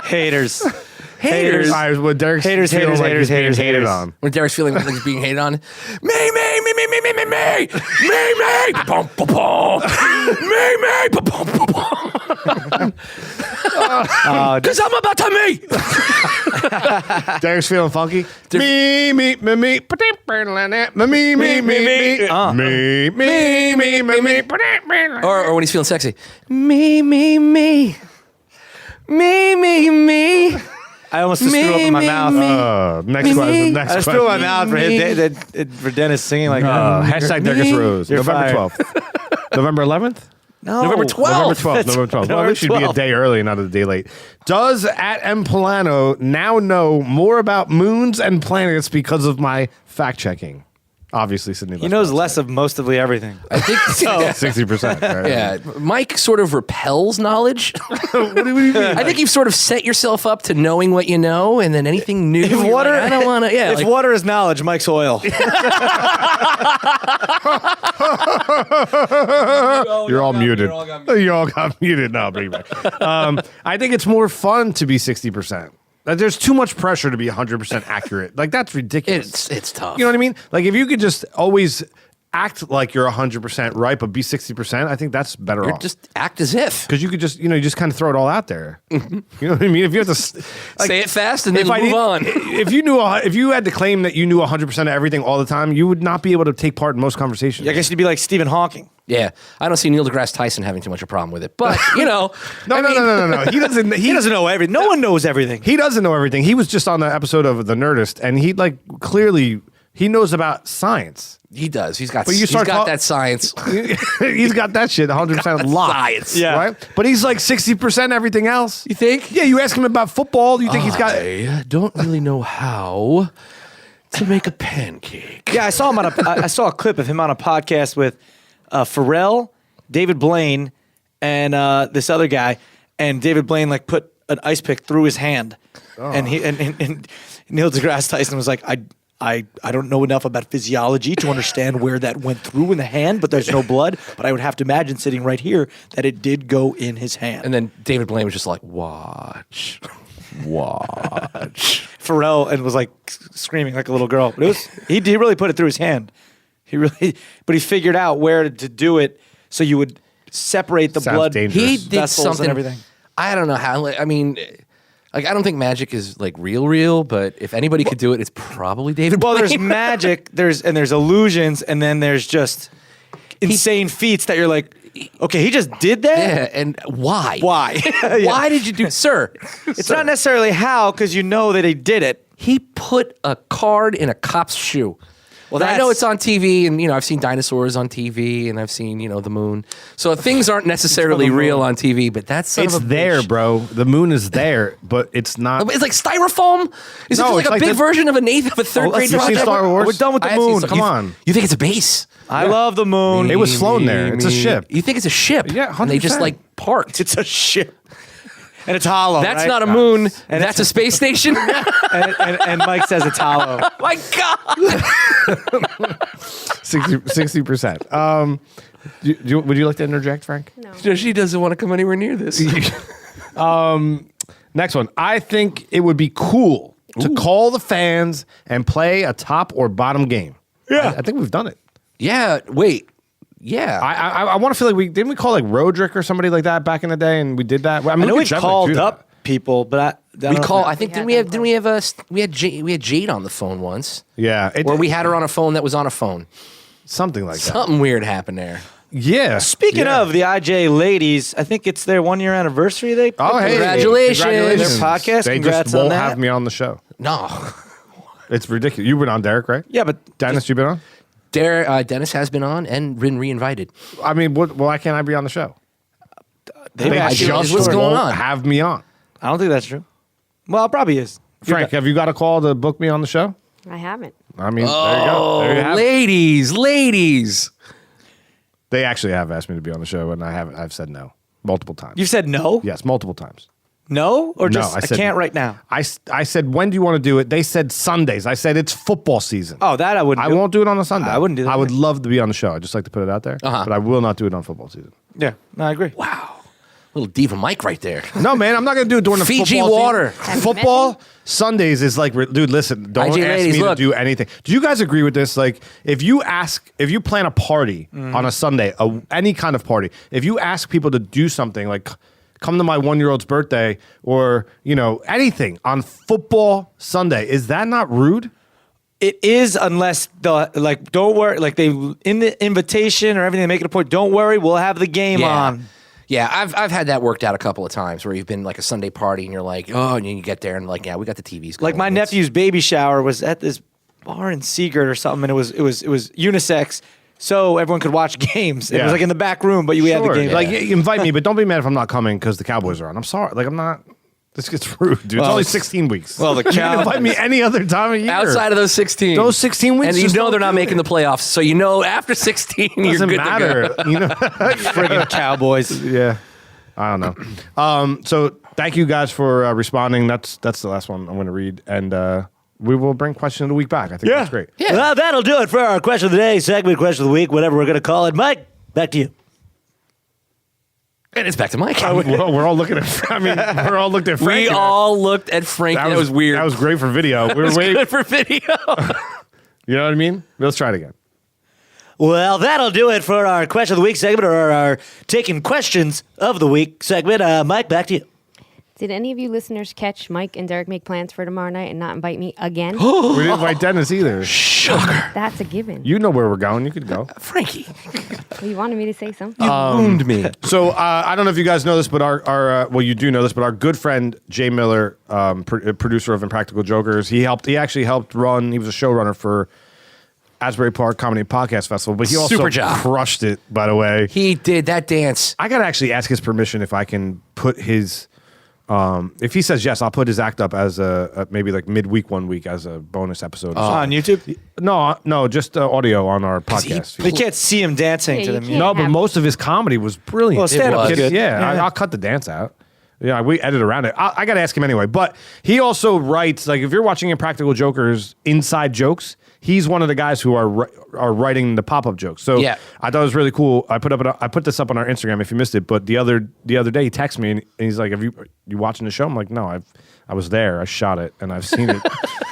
Haters. haters. All right, when Derek's Haters, feeling haters, like haters, he's being haters, hated haters. on. When Derek's feeling like he's being hated on, me, bum, bum, bum. me, bum, bum, bum, bum. Cause I'm about to me. Derek's feeling funky. Me. Or when he's feeling sexy, me. I almost just threw up in my mouth. Next question. I just threw up in my mouth for Dennis singing like that. Hashtag Derek Rose. You're November fired. 12th. November 11th? No. November 12th. November 12th. November 12th. Well, at least you'd be a 12th. day early, not a day late. Does at M. Polano now know more about moons and planets because of my fact checking? Obviously, Sydney. He knows less of mostly everything. I think so. 60%. Right? Yeah, Mike sort of repels knowledge. What do you mean? I think you've sort of set yourself up to knowing what you know, and then anything new. you're water- like, I don't want to. Yeah, If like, water is knowledge, Mike's oil. You're all muted. You all got muted. No, bring it back. I think it's more fun to be 60%. Like, there's too much pressure to be 100% accurate. Like, that's ridiculous. it's tough. You know what I mean? Like, if you could just always act like you're 100% right, but be 60%, I think that's better off. Just act as if. Because you could just, you just kind of throw it all out there. You know what I mean? If you have to Say it fast and then I move did- on. if you had to claim that you knew 100% of everything all the time, you would not be able to take part in most conversations. I guess you'd be like Stephen Hawking. Yeah, I don't see Neil deGrasse Tyson having too much of a problem with it, but No. He doesn't. He doesn't know everything. No one knows everything. He doesn't know everything. He was just on the episode of The Nerdist, and he clearly he knows about science. He does. He's got. But you He's start got talk- that science. He's got that shit 100% locked. Science. Yeah. Right? But he's like 60% everything else. You think? Yeah, you ask him about football, you think he's got. I don't really know how to make a pancake. Yeah, I saw him I saw a clip of him on a podcast with Pharrell, David Blaine, and this other guy. And David Blaine put an ice pick through his hand, and Neil deGrasse Tyson was like, I don't know enough about physiology to understand where that went through in the hand, but there's no blood. But I would have to imagine sitting right here that it did go in his hand. And then David Blaine was just like, watch. Pharrell and was screaming like a little girl. But he really put it through his hand. But he figured out where to do it so you would separate the Sounds blood. dangerous. He Just did vessels something. and everything. I don't know how. I mean, I don't think magic is real. But if anybody could do it, it's probably David. Well, Blaine. there's magic, there's illusions, and then there's just insane feats that you're like, okay, he just did that? Yeah, and why? Why? Yeah. Why did you do, sir? It's not necessarily how, because you know that he did it. He put a card in a cop's shoe. Well, I know it's on TV, and I've seen dinosaurs on TV, and I've seen the moon. So things aren't necessarily real on TV, but that's It's there, bro. The moon is there, but it's not. It's like styrofoam. Is No, it like it's a like big the- version of a third grade you seen project? Star Wars? We're done with the I have seen moon. Star- Come you- on. You think it's a base? I love the moon. It was flown there. It's a ship. You think it's a ship? Yeah, And they just 100%. like parked. It's a ship. And it's hollow. That's right? not a moon. And That's a space station. and Mike says it's hollow. My God. 60%. Would you like to interject, Frank? No. She doesn't want to come anywhere near this. Next one. I think it would be cool to call the fans and play a top or bottom game. Yeah. I think we've done it. Yeah. Wait. Yeah. I want to feel like didn't we call like Roderick or somebody like that back in the day, and we did that. I know we we could definitely called do that. up people, but I we don't know call. if I think We didn't we had have we had Jade on the phone once, Yeah, or we had her on a phone that was on a phone. something like that. Something weird happened there. Yeah. Speaking Yeah. of the IJ ladies, I think it's their 1 year anniversary. They Oh, hey, Congratulations. Their podcast. They Congrats just on won't that. have me on the show. No. It's ridiculous. You've been on, Derek, right? Yeah, but Dennis, you've been on. Dennis has been on and been reinvited. I mean, why can't I be on the show? they They actually- just what's going won't on? have me on. I don't think that's true. Well, it probably is. Frank, have you got a call to book me on the show? I haven't. I mean, there you go. There you have it. Ladies. They actually have asked me to be on the show, and I haven't. I've said no multiple times. You said no? Yes, multiple times. No? Or No, just I I said- can't right now? I said, when do you want to do it? They said Sundays. I said, it's football season. Oh, that I wouldn't I do. won't do it on a Sunday. I wouldn't do that. I would love to be on the show. I'd just like to put it out there. Uh-huh. But I will not do it on football season. Yeah, no, I agree. Wow. Little diva Mike right there. No, man, I'm not going to do it during the Fiji football water. season. Have you Football Sundays is like, dude, listen, don't IG ask ladies, me look. to do anything. Do you guys agree with this? Like, if you plan a party Mm-hmm. on a Sunday, any kind of party, if you ask people to do something like come to my 1-year-old's birthday or, anything on football Sunday, is that not rude? It is, unless don't worry, like they in the invitation or everything, they make it a point. Don't worry, we'll have the game on. Yeah, I've had that worked out a couple of times where you've been like a Sunday party and you're like, oh, and then you get there and like, yeah, we got the TVs. Like going. my It's- nephew's baby shower was at this bar in Seagirt or something, and it was unisex, so everyone could watch games. It Yeah. was like in the back room, but we had the Sure. game. Like, you invite me, but don't be mad if I'm not coming because the Cowboys are on. I'm sorry. Like, I'm not. This gets rude, dude. Well, it's only 16 weeks. well, the You can invite me Cowboys- any other time of year. Outside of those 16. Those 16 weeks And you just know don't they're not do making it. the playoffs. So you know after 16, you're Doesn't good matter. to go. friggin' Cowboys. Yeah, I don't know. So thank you guys for responding. That's the last one I'm going to read, and we will bring question of the week back. I think that's great. Yeah. Well, that'll do it for our question of the day segment, question of the week, whatever we're going to call it. Mike, back to you. And it's back to Mike. We're all looking at. I mean, we're all looking at. Frank. We all looked at Frank. That was weird. That was great for video. We were It's waiting. good for video. You know what I mean? Let's try it again. Well, that'll do it for our question of the week segment, or our taking questions of the week segment. Mike, back to you. Did any of you listeners catch Mike and Derek make plans for tomorrow night and not invite me again? We didn't invite Dennis either. Shocker. That's a given. You know where we're going. You could go. Frankie, Well, you wanted me to say something. you wound me. So I don't know if you guys know this, but our well, you do know this, but our good friend Jay Miller, producer of Impractical Jokers, he actually helped run. He was a showrunner for Asbury Park Comedy Podcast Festival, but he also Super job. crushed it. By the way, He did that dance. I gotta actually ask his permission if I can put his. If he says yes, I'll put his act up as a maybe like midweek 1 week as a bonus episode. or On something. YouTube, No, just audio on our podcast. they can't see him dancing Yeah, to you the can't. music. No, but have- most of his comedy was brilliant. Well, stand-up was. is good. Yeah, I'll cut the dance out. Yeah, we edit around it. I got to ask him anyway. But he also writes, like, if you're watching Impractical Jokers inside jokes, he's one of the guys who are writing the pop-up jokes. So Yeah. I thought it was really cool. I put this up on our Instagram if you missed it. But the other day he texted me and he's like, "Have you watching the show?" I'm like, "No, I was there. I shot it and I've seen it.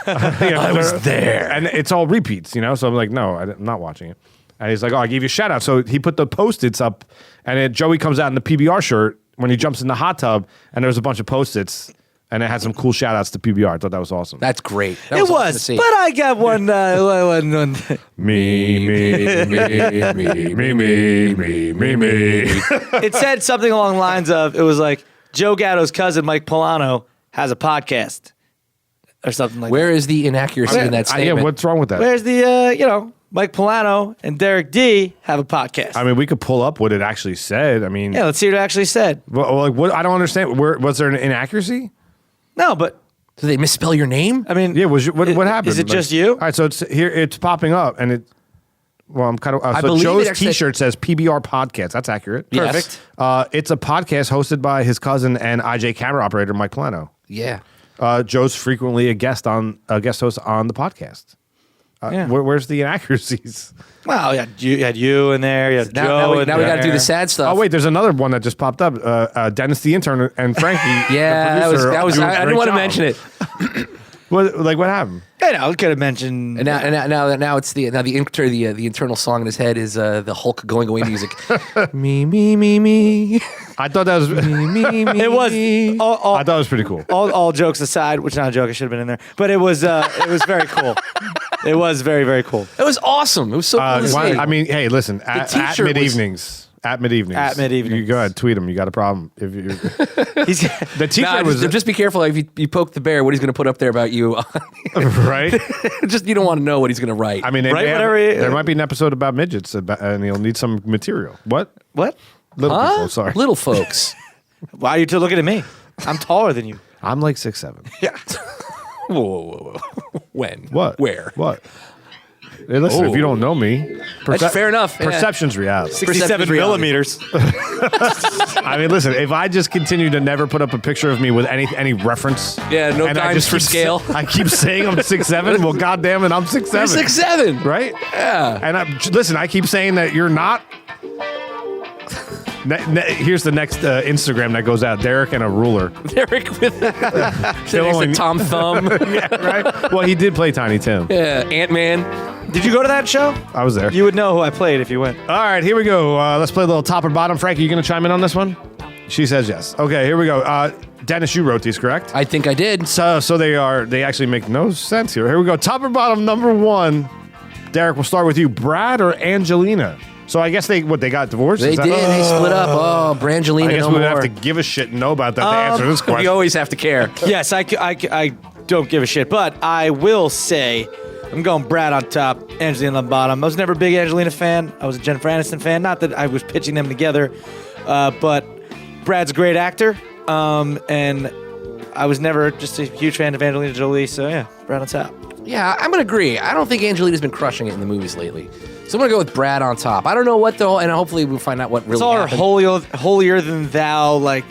I was there. and it's all repeats, you know." So I'm like, "No, I'm not watching it." And he's like, "Oh, I gave you a shout out." So he put the Post-its up, and Joey comes out in the PBR shirt when he jumps in the hot tub, and there's a bunch of Post-its, and it had some cool shout outs to PBR. I thought that was awesome. That's great. That It awesome to was, see. but I got one. one. me. It said something along the lines of, it was like, Joe Gatto's cousin, Mike Polano, has a podcast. or something like Where that. is the inaccuracy in that statement? Yeah, what's wrong with that? Where's the, Mike Polano and Derek D have a podcast. I mean, we could pull up what it actually said. I mean, Yeah, let's see what it actually said. well, like, what? I don't understand. Was there an inaccuracy? No, but Did they misspell your name? I mean, Yeah, what happened? Is it Like- just you? All right, so it's here. It's popping up, and it. Well, I'm kind of. I So believe Joe's it actually- T-shirt says PBR Podcast. That's accurate. Yes. Perfect. It's a podcast hosted by his cousin and IJ camera operator Mike Plano. Yeah. Joe's frequently a guest host on the podcast. Yeah. Where's the inaccuracies? Well, you had you in there. You had Now, Joe. now we got to do the sad stuff. Oh wait, there's another one that just popped up. Dennis the intern and Frankie. Yeah, the that was. producer, That was. do a I didn't great want to job. mention it. What happened? I know. Could have mentioned. And now it's the internal song in his head is the Hulk going away music. me. I thought that was. It was. I thought it was pretty cool. All jokes aside, which not a joke, I should have been in there, but it was very cool. It was very, very cool. It was awesome. It was so cool to see. I mean, hey, listen. At t-shirt mid was- evenings. At mid evenings. At mid-evenings. You go ahead, tweet him. You got a problem. If you He's the T-shirt was just be careful if you poke the bear. What he's going to put up there about you? right. Just you don't want to know what he's going to write. I mean, Right, whatever there might be an episode about midgets, and he'll need some material. What? what? Little huh? people. Sorry. Little folks. Why are you two looking at me? I'm taller than you. I'm like 6'7". Yeah. Whoa. When? What? Where? What? Hey, listen, if you don't know me, That's fair enough. Yeah. Perception's reality. 67 reality. millimeters. I mean, listen, if I just continue to never put up a picture of me with any reference, Yeah, no and I dimes just for keep scale. I keep saying I'm 6'7". Well, goddamn it, I'm 6'7". You're 6'7". right? Yeah. And listen, I keep saying that you're not. Here's the next Instagram that goes out: Derek and a ruler. Derek with only- Tom Thumb. Yeah, right. Well, he did play Tiny Tim. Yeah, Ant-Man. Did you go to that show? I was there. You would know who I played if you went. All right, here we go. Let's play a little top or bottom. Frankie, you going to chime in on this one? She says yes. Okay, here we go. Dennis, you wrote these, correct? I think I did. So they actually make no sense here. Here we go. Top or bottom, number one. Derek, we'll start with you. Brad or Angelina? So I guess they got divorced? They Is did. that- They split up. Oh, Brangelina, I guess no we would more. have to give a shit and know about that to answer this question. We always have to care. Yes, I don't give a shit, but I will say I'm going Brad on top, Angelina on bottom. I was never a big Angelina fan. I was a Jennifer Aniston fan. Not that I was pitching them together, but Brad's a great actor, and I was never just a huge fan of Angelina Jolie. So yeah, Brad on top. Yeah, I'm gonna agree. I don't think Angelina's been crushing it in the movies lately. So I'm gonna go with Brad on top. I don't know what though, and hopefully we'll find out what really It's all her happened. holier than thou, like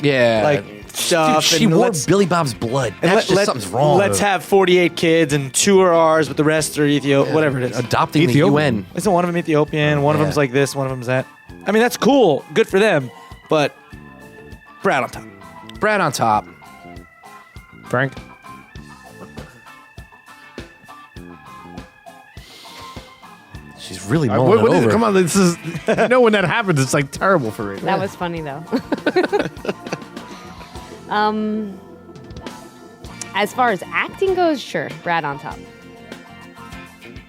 stuff. Dude, she and wore let's- Billy Bob's blood. and That's just something's wrong. Let's have 48 kids, and 2 are ours, but the rest are whatever it is. Adopting Ethiopian. the UN. Isn't one of them Ethiopian? One of Yeah. them's like this, one of them's that. I mean, that's cool. Good for them. But Brad on top. Brad on top. Frank? She's really mulling What is it it? over. Come on, this is. You know when that happens, it's like terrible for me. That was funny though. As far as acting goes, sure, Brad on top.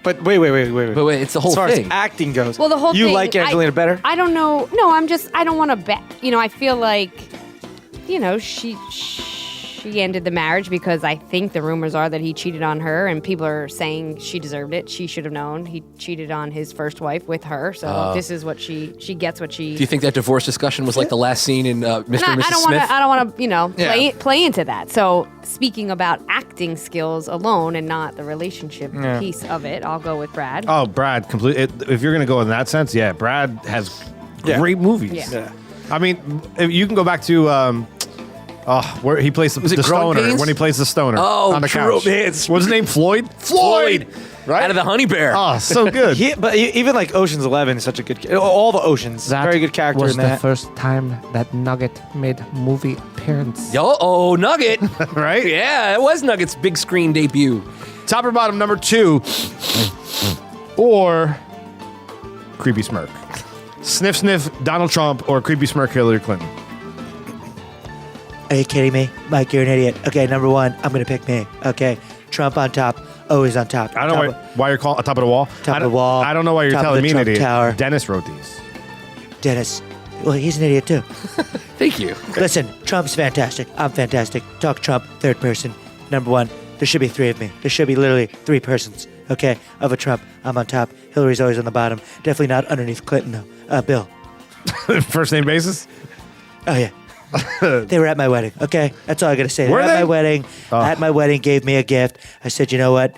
But wait. But wait, it's the whole As far thing. as acting goes, Well, the whole you thing, like Angelina better? I don't know. No, I don't want to bet. I feel like, she ended the marriage because I think the rumors are that he cheated on her, and people are saying she deserved it. She should have known. He cheated on his first wife with her, so this is what she gets. What she. Do you think that divorce discussion was like the last scene in Mr. and And Mrs. I don't Smith? want to. I don't want to. Play into that. So speaking about acting skills alone and not the relationship piece of it, I'll go with Brad. Oh, Brad, if you're going to go in that sense, yeah, Brad has great movies. Yeah. I mean, if you can go back to where he plays the it Growing stoner Pains? when he plays the stoner Oh, on the true, couch. man. What's his name? Floyd. Right. Out of the Honey Bear. Oh, so good. But even like Ocean's 11 is such a good. All the Oceans, very good character in that. first time that Nugget made movie appearance. Oh, Nugget. Right. Yeah, it was Nugget's big screen debut. Top or bottom, number 2, or creepy smirk. Sniff, sniff, Donald Trump, or creepy smirk, Hillary Clinton. Are you kidding me? Mike, you're an idiot. Okay, number 1, I'm going to pick me. Okay, Trump on top, always on top. I don't know why you're calling top of the wall. Top of the wall. I don't know why you're Top of telling the me an Trump idiot. tower. Dennis wrote these. Dennis. Well, he's an idiot too. Thank you. Listen, Trump's fantastic. I'm fantastic. Talk Trump, third person. Number 1. There should be 3 of me. There should be literally 3 persons. Okay, of a Trump. I'm on top. Hillary's always on the bottom. Definitely not underneath Clinton though. Bill. First name basis? Oh yeah. They were at my wedding. Okay, that's all I gotta say. Were At they? my wedding. At my wedding, gave me a gift. I said, you know what?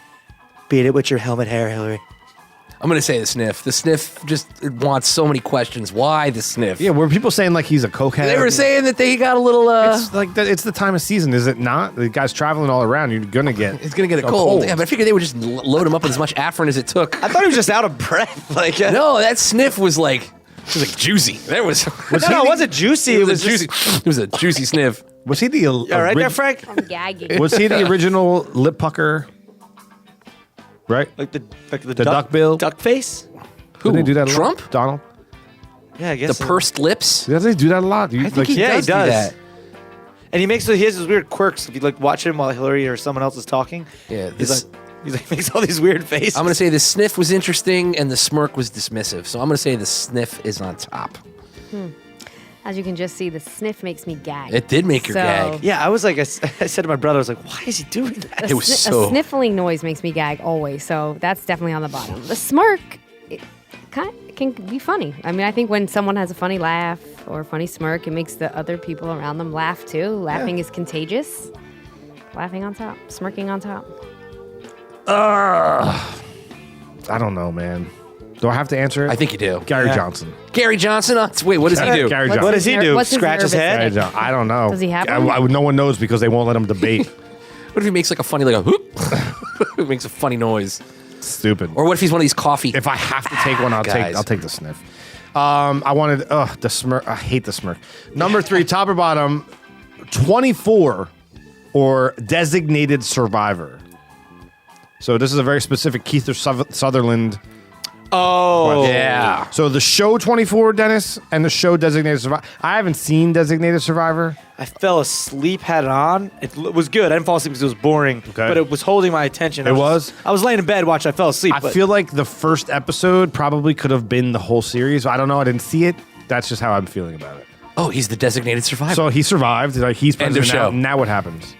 Beat it with your helmet hair, Hillary. I'm going to say the sniff. The sniff just wants so many questions. Why the sniff? Yeah, were people saying like he's a cokehead? They were saying that they got a little. It's like it's the time of season, is it not? The guy's traveling all around. You're gonna get. It's going to get a cold. Yeah, but I figured they would just load him up with as much Afrin as it took. I thought he was just out of breath. Like, No, that sniff was like juicy. There was. no, it wasn't juicy. It was juicy. It was a juicy sniff. Was he the? All right there, Frank. I'm gagging. Was he the original lip pucker? Right. Like the duck bill? duck face. Who? Didn't they do that a lot? Trump? Donald. Yeah, I guess The pursed lips. Does he do that a lot? I think he does. do that. And he has those weird quirks. If you like watch him while Hillary or someone else is talking, Yeah, he's like makes all these weird faces. I'm going to say the sniff was interesting and the smirk was dismissive. So I'm going to say the sniff is on top. As you can just see, the sniff makes me gag. It did make your So- gag. Yeah, I was like, I said to my brother, I was like, why is he doing that? It was so. A sniffling noise makes me gag always, so that's definitely on the bottom. The smirk it can be funny. I mean, I think when someone has a funny laugh or a funny smirk, it makes the other people around them laugh too. Laughing is contagious. Laughing on top, smirking on top. I don't know, man. Do I have to answer it? I think you do. Gary Johnson. Gary Johnson? Wait, what does he do? Gary What's Johnson. What does he do? What's his Scratch his nervous head? Gary tick? Johnson. I don't know. Does he have one? No one knows because they won't let him debate. What if he makes like a funny, like a whoop? It makes a funny noise. Stupid. Or what if he's one of these coffee? If I have to take one, I'll Guys. take the sniff. I wanted the smirk. I hate the smirk. Number 3, top or bottom, 24 or designated survivor. So this is a very specific Keith Sutherland. Oh, yeah. So the show 24, Dennis, and the show Designated Survivor. I haven't seen Designated Survivor. I fell asleep, had it on. It was good. I didn't fall asleep because it was boring, but it was holding my attention. It was? I was laying in bed watching. I fell asleep. I but feel like the first episode probably could have been the whole series. I don't know. I didn't see it. That's just how I'm feeling about it. Oh, he's the designated survivor. So he survived. Like he's End of president now. show. Now what happens?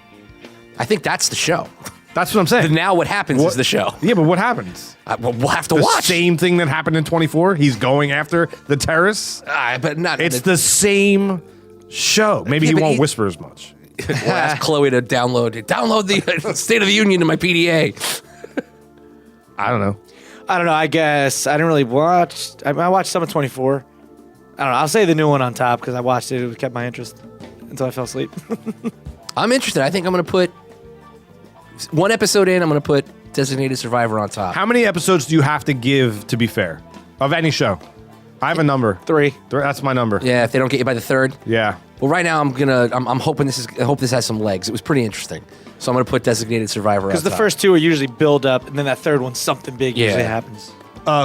I think that's the show. That's what I'm saying. Now what happens is the show. Yeah, but what happens? Well, we'll have to The watch. same thing that happened in 24. He's going after the terrorists. But not. It's the same show. Maybe Yeah, he but won't he- whisper as much. We'll ask Chloe to download the State of the Union to my PDA. I don't know. I don't know. I guess I didn't really watch. I watched some of 24. I don't know. I'll say the new one on top because I watched it. It kept my interest until I fell asleep. I'm interested. I think I'm going to put one episode in. I'm going to put Designated Survivor on top. How many episodes do you have to give to be fair of any show? I have a number. 3. That's my number. Yeah, if they don't get you by the 3rd. Yeah. Well, right now I'm hoping I hope this has some legs. It was pretty interesting, so I'm gonna put Designated Survivor. Because the first 2 are usually build up, and then that third one, something big usually happens.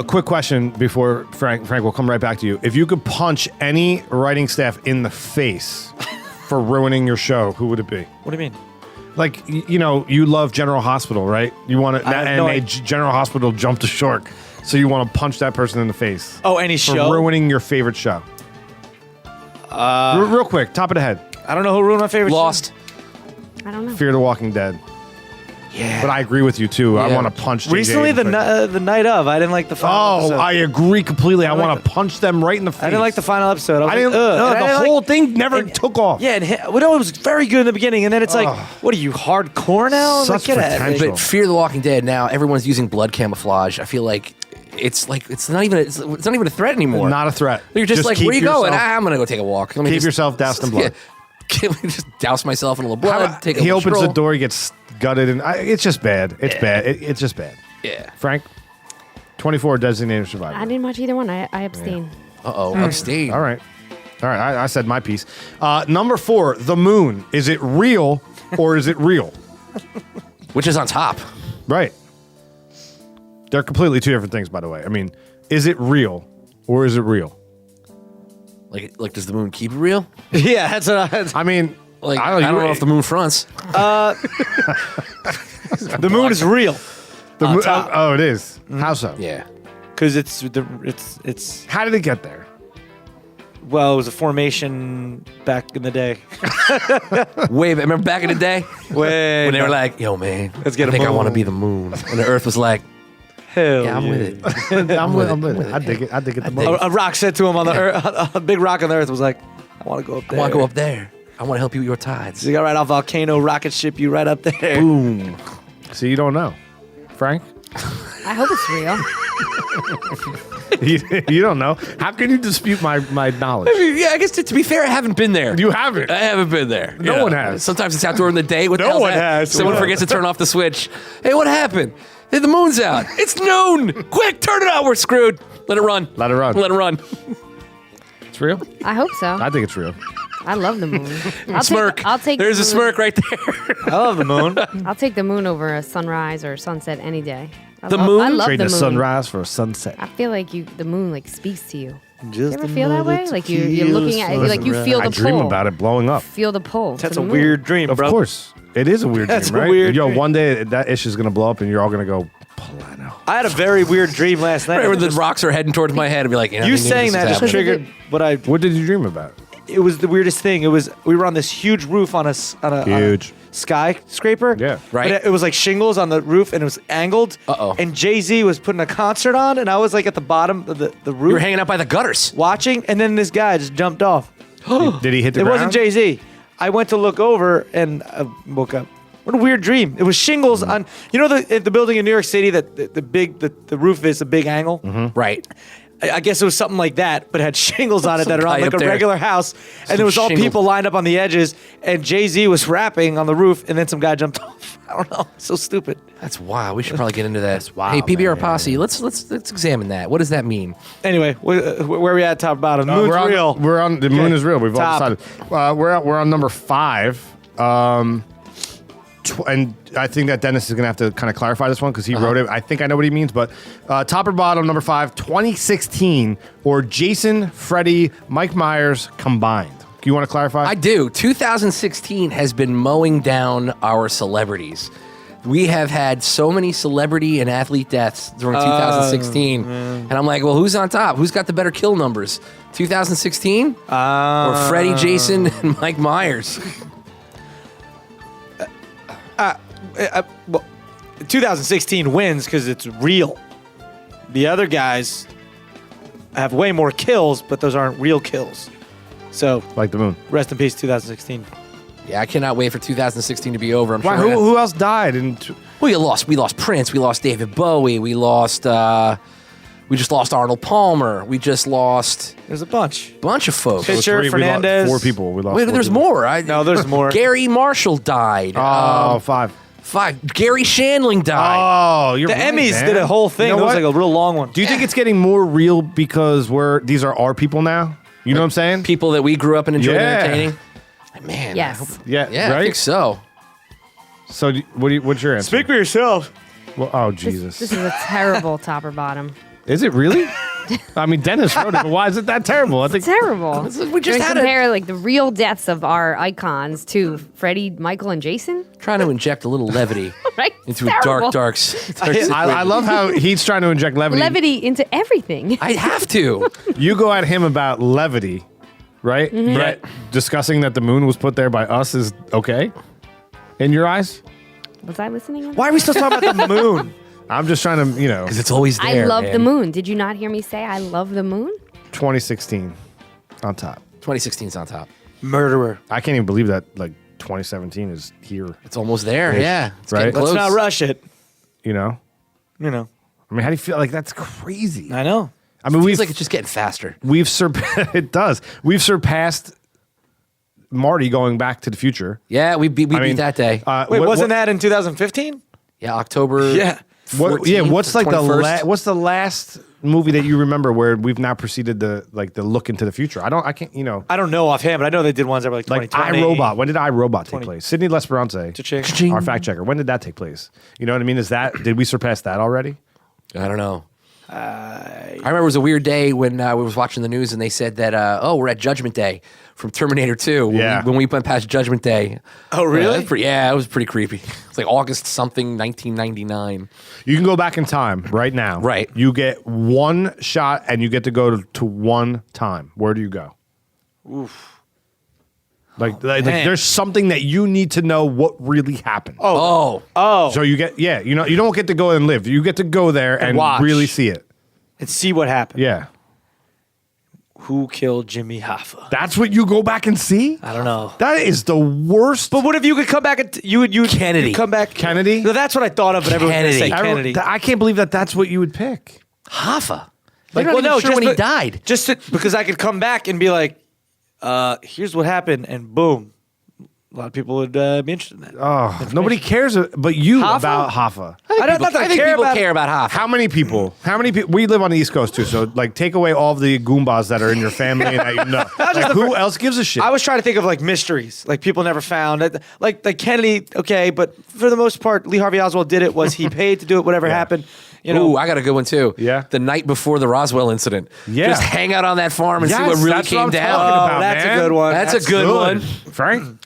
Quick question before Frank. Frank, we'll come right back to you. If you could punch any writing staff in the face for ruining your show, who would it be? What do you mean? Like, you love General Hospital, right? You want to, I have and no they idea. General Hospital jumped a shark, so you want to punch that person in the face. Oh, any for show? ruining your favorite show. Real quick, top of the head. I don't know who ruined my favorite Lost. I don't know. Fear the Walking Dead. Yeah. But I agree with you too. I Yeah. want to punch. JJ Recently, in the face. the night of, I didn't like the final episode. I agree completely. I like want to punch them right in the face. I didn't like the final episode. I didn't. The whole thing never took off. Yeah, well, no, it was very good in the beginning, and then it's like, what are you, hardcore now? Such Like, get out of potential. here. But Fear the Walking Dead now everyone's using blood camouflage. I feel like it's not even a threat anymore. Not a threat. You're just like, keep where you going? yourself- I'm gonna go take a walk. Let me Keep just- yourself doused in blood. Can we just douse myself in a little How blood? about- Take a he little opens stroll? the door. He gets gutted, and it's just bad. It's bad. It's just bad. Yeah. Frank, 24 designated survivor. I didn't watch either one. I abstain. Abstain. All right. I said my piece. Number 4, the moon. Is it real or is it real? Which is on top? Right. They're completely two different things, by the way. I mean, is it real or is it real? Like does the moon keep it real? Yeah, that's what I mean, Like I don't know if the moon fronts. the moon is real. The On moon. top. Oh, it is. How so? Yeah. Because it's How did it get there? Well, it was a formation back in the day. Remember back in the day? When they were like, yo, man, Let's get I a think I moon. want to be the moon. And the earth was like, Hell yeah, I'm with it. I'm with it. I dig it. I dig it the most. A rock said to him on the earth, a big rock on the earth was like, I want to go up I there. want to go up there. I want to help you with your tides. So you got right off volcano, rocket ship you right up there. Boom. So you don't know, Frank? I hope it's real. You don't know. How can you dispute my knowledge? Yeah, I guess to be fair, I haven't been there. You haven't. I haven't been there. No one has. Sometimes it's out during the day. What the No hell's one that? has. Someone What? forgets to turn off the switch. Hey, what happened? Hey, the moon's out. It's noon. Quick, turn it out. We're screwed. Let it run. Let it run. Let it run. It's real. I hope so. I think it's real. I love the moon. Smirk. I'll take. There's the a moon. smirk right there. I love the moon. I'll take the moon over a sunrise or sunset any day. The moon? I love Trade the a moon. sunrise for a sunset. I feel like the moon like speaks to you. Just You ever feel that way? another Like you're looking at it, like you feel the I pull. dream about it blowing up. Feel the pull. to That's the a moon. weird dream, Of bro. course. It is a weird That's dream, a right? weird Yo, dream. one day that issue's going to blow up and you're all going to go, Plano. I had a very weird dream last night. Right where the rocks are heading towards my head, I'd be like, You saying that just triggered what I. What did you dream about? It was the weirdest thing. It was we were on this huge roof on a Huge. skyscraper. Yeah. Right. But it was like shingles on the roof and it was angled. Uh-oh. And Jay-Z was putting a concert on and I was like at the bottom of the You roof were hanging out by the gutters. watching and then this guy just jumped off. Did he hit the It ground? wasn't Jay-Z. I went to look over and I woke up. What a weird dream. It was shingles on, you know, the building in New York City that the roof is a big angle? Right. I guess it was something like that, but it had shingles on it that are Some on guy like a up there. regular house. And there was all shingles. people lined up on the edges and Jay-Z was rapping on the roof and then some guy jumped off. I don't know. So stupid. That's wild. We should probably get into that. That's wild, Hey, PBR man. Posse, let's examine that. What does that mean? Anyway, where are we at top bottom? The moon's we're on, real. We're on. The moon is real. We've all Top. decided. We're on number 5. And I think that Dennis is going to have to kind of clarify this one because he wrote it. I think I know what he means. But top or bottom, number 5, 2016 or Jason, Freddie, Mike Myers combined. Do you want to clarify? I do. 2016 has been mowing down our celebrities. We have had so many celebrity and athlete deaths during 2016. And I'm like, well, who's on top? Who's got the better kill numbers? 2016 or Freddie, Jason, and Mike Myers? Well, 2016 wins because it's real. The other guys have way more kills, but those aren't real kills. So like the moon. rest in peace, 2016. Yeah, I cannot wait for 2016 to be over. I'm Why? sure. Who else died? We lost Prince. We lost David Bowie. We just lost Arnold Palmer. We just lost There's a bunch. a bunch of folks. Pitcher, Fernandez. 4 people. We lost. Wait, 4 there's people. more. No, there's more. Gary Marshall died. Oh, 5. 5. Gary Shandling died. Oh, you're The right, Emmys man. did a whole thing. You know it was what? like a real long one. Do you think it's getting more real because these are our people now? You know what I'm saying? People that we grew up and enjoyed Yeah. entertaining. Man, I hope- Yes. Yeah, yeah, I right. think so. So, what's your answer? Speak for yourself. Well, oh, This Jesus. is a terrible top or bottom. Is it really? I mean, Dennis wrote it, but why is it that terrible? I think Terrible. We just You're had gonna compare like the real deaths of our icons to Freddie, Michael, and Jason. Trying to inject a little levity Right? into Terrible. a dark I love how he's trying to inject levity. Levity into everything. I have to. You go at him about levity, right? Mm-hmm. Yet discussing that the moon was put there by us is okay in your eyes. Was I listening? Why are we still talking about the moon? I'm just trying to, Because it's always there. I love man. the moon. Did you not hear me say I love the moon? 2016 on top. 2016's on top. Murderer. I can't even believe that 2017 is here. It's almost there. Ish, Yeah. It's right? getting Let's close. not rush it. You know? You know. I mean, how do you feel? Like that's crazy. I know. I mean, Feels like it's just getting faster. we've surpassed. It does. We've surpassed Marty going back to the future. Yeah, we beat that day. Wait, wasn't that in 2015? Yeah, October. Yeah. What, 14th, what's like the 21st? what's the last movie that you remember where we've now proceeded to the look into the future? I can't, I don't know offhand, but I know they did ones that were like like 2020. iRobot. When did iRobot take 20. place? Sidney Lesperance, Cha-ching. our fact checker. When did that take place? You know what I mean? Did we surpass that already? I don't know. I remember it was a weird day when we was watching the news and they said that, we're at Judgment Day from Terminator 2. When we went past Judgment Day. Oh, really? It was pretty creepy. It's like August something, 1999. You can go back in time right now. Right. You get one shot and you get to go to one time. Where do you go? Like man. there's something that you need to know what really happened. Oh. So you get you don't get to go and live. You get to go there and watch. really see it. And see what happened. Yeah. Who killed Jimmy Hoffa? That's what you go back and see? I don't know. That is the worst. But what if you could come back and you would Kennedy. you'd come back Kennedy? No, that's what I thought of, but everyone would say Kennedy. I can't believe that's what you would pick. Hoffa. Like, They're not even sure when he died. Just because I could come back and be like, here's what happened, and boom. A lot of people would be interested in that. Oh, nobody cares but you Hoffa? about Hoffa. I don't I think people care about Hoffa. How many people? We live on the East Coast too, so like take away all of the Goombas that are in your family and that you know. Like, who else gives a shit? I was trying to think of like mysteries, like people never found. Like Kennedy, okay, but for the most part, Lee Harvey Oswald did it. Was he paid to do it? Whatever happened, you know. Ooh, I got a good one too. Yeah. The night before the Roswell incident. Yeah. Just hang out on that farm and see Yes, what really that's what came I'm down. talking about, that's man. a good one. That's a good one. Frank?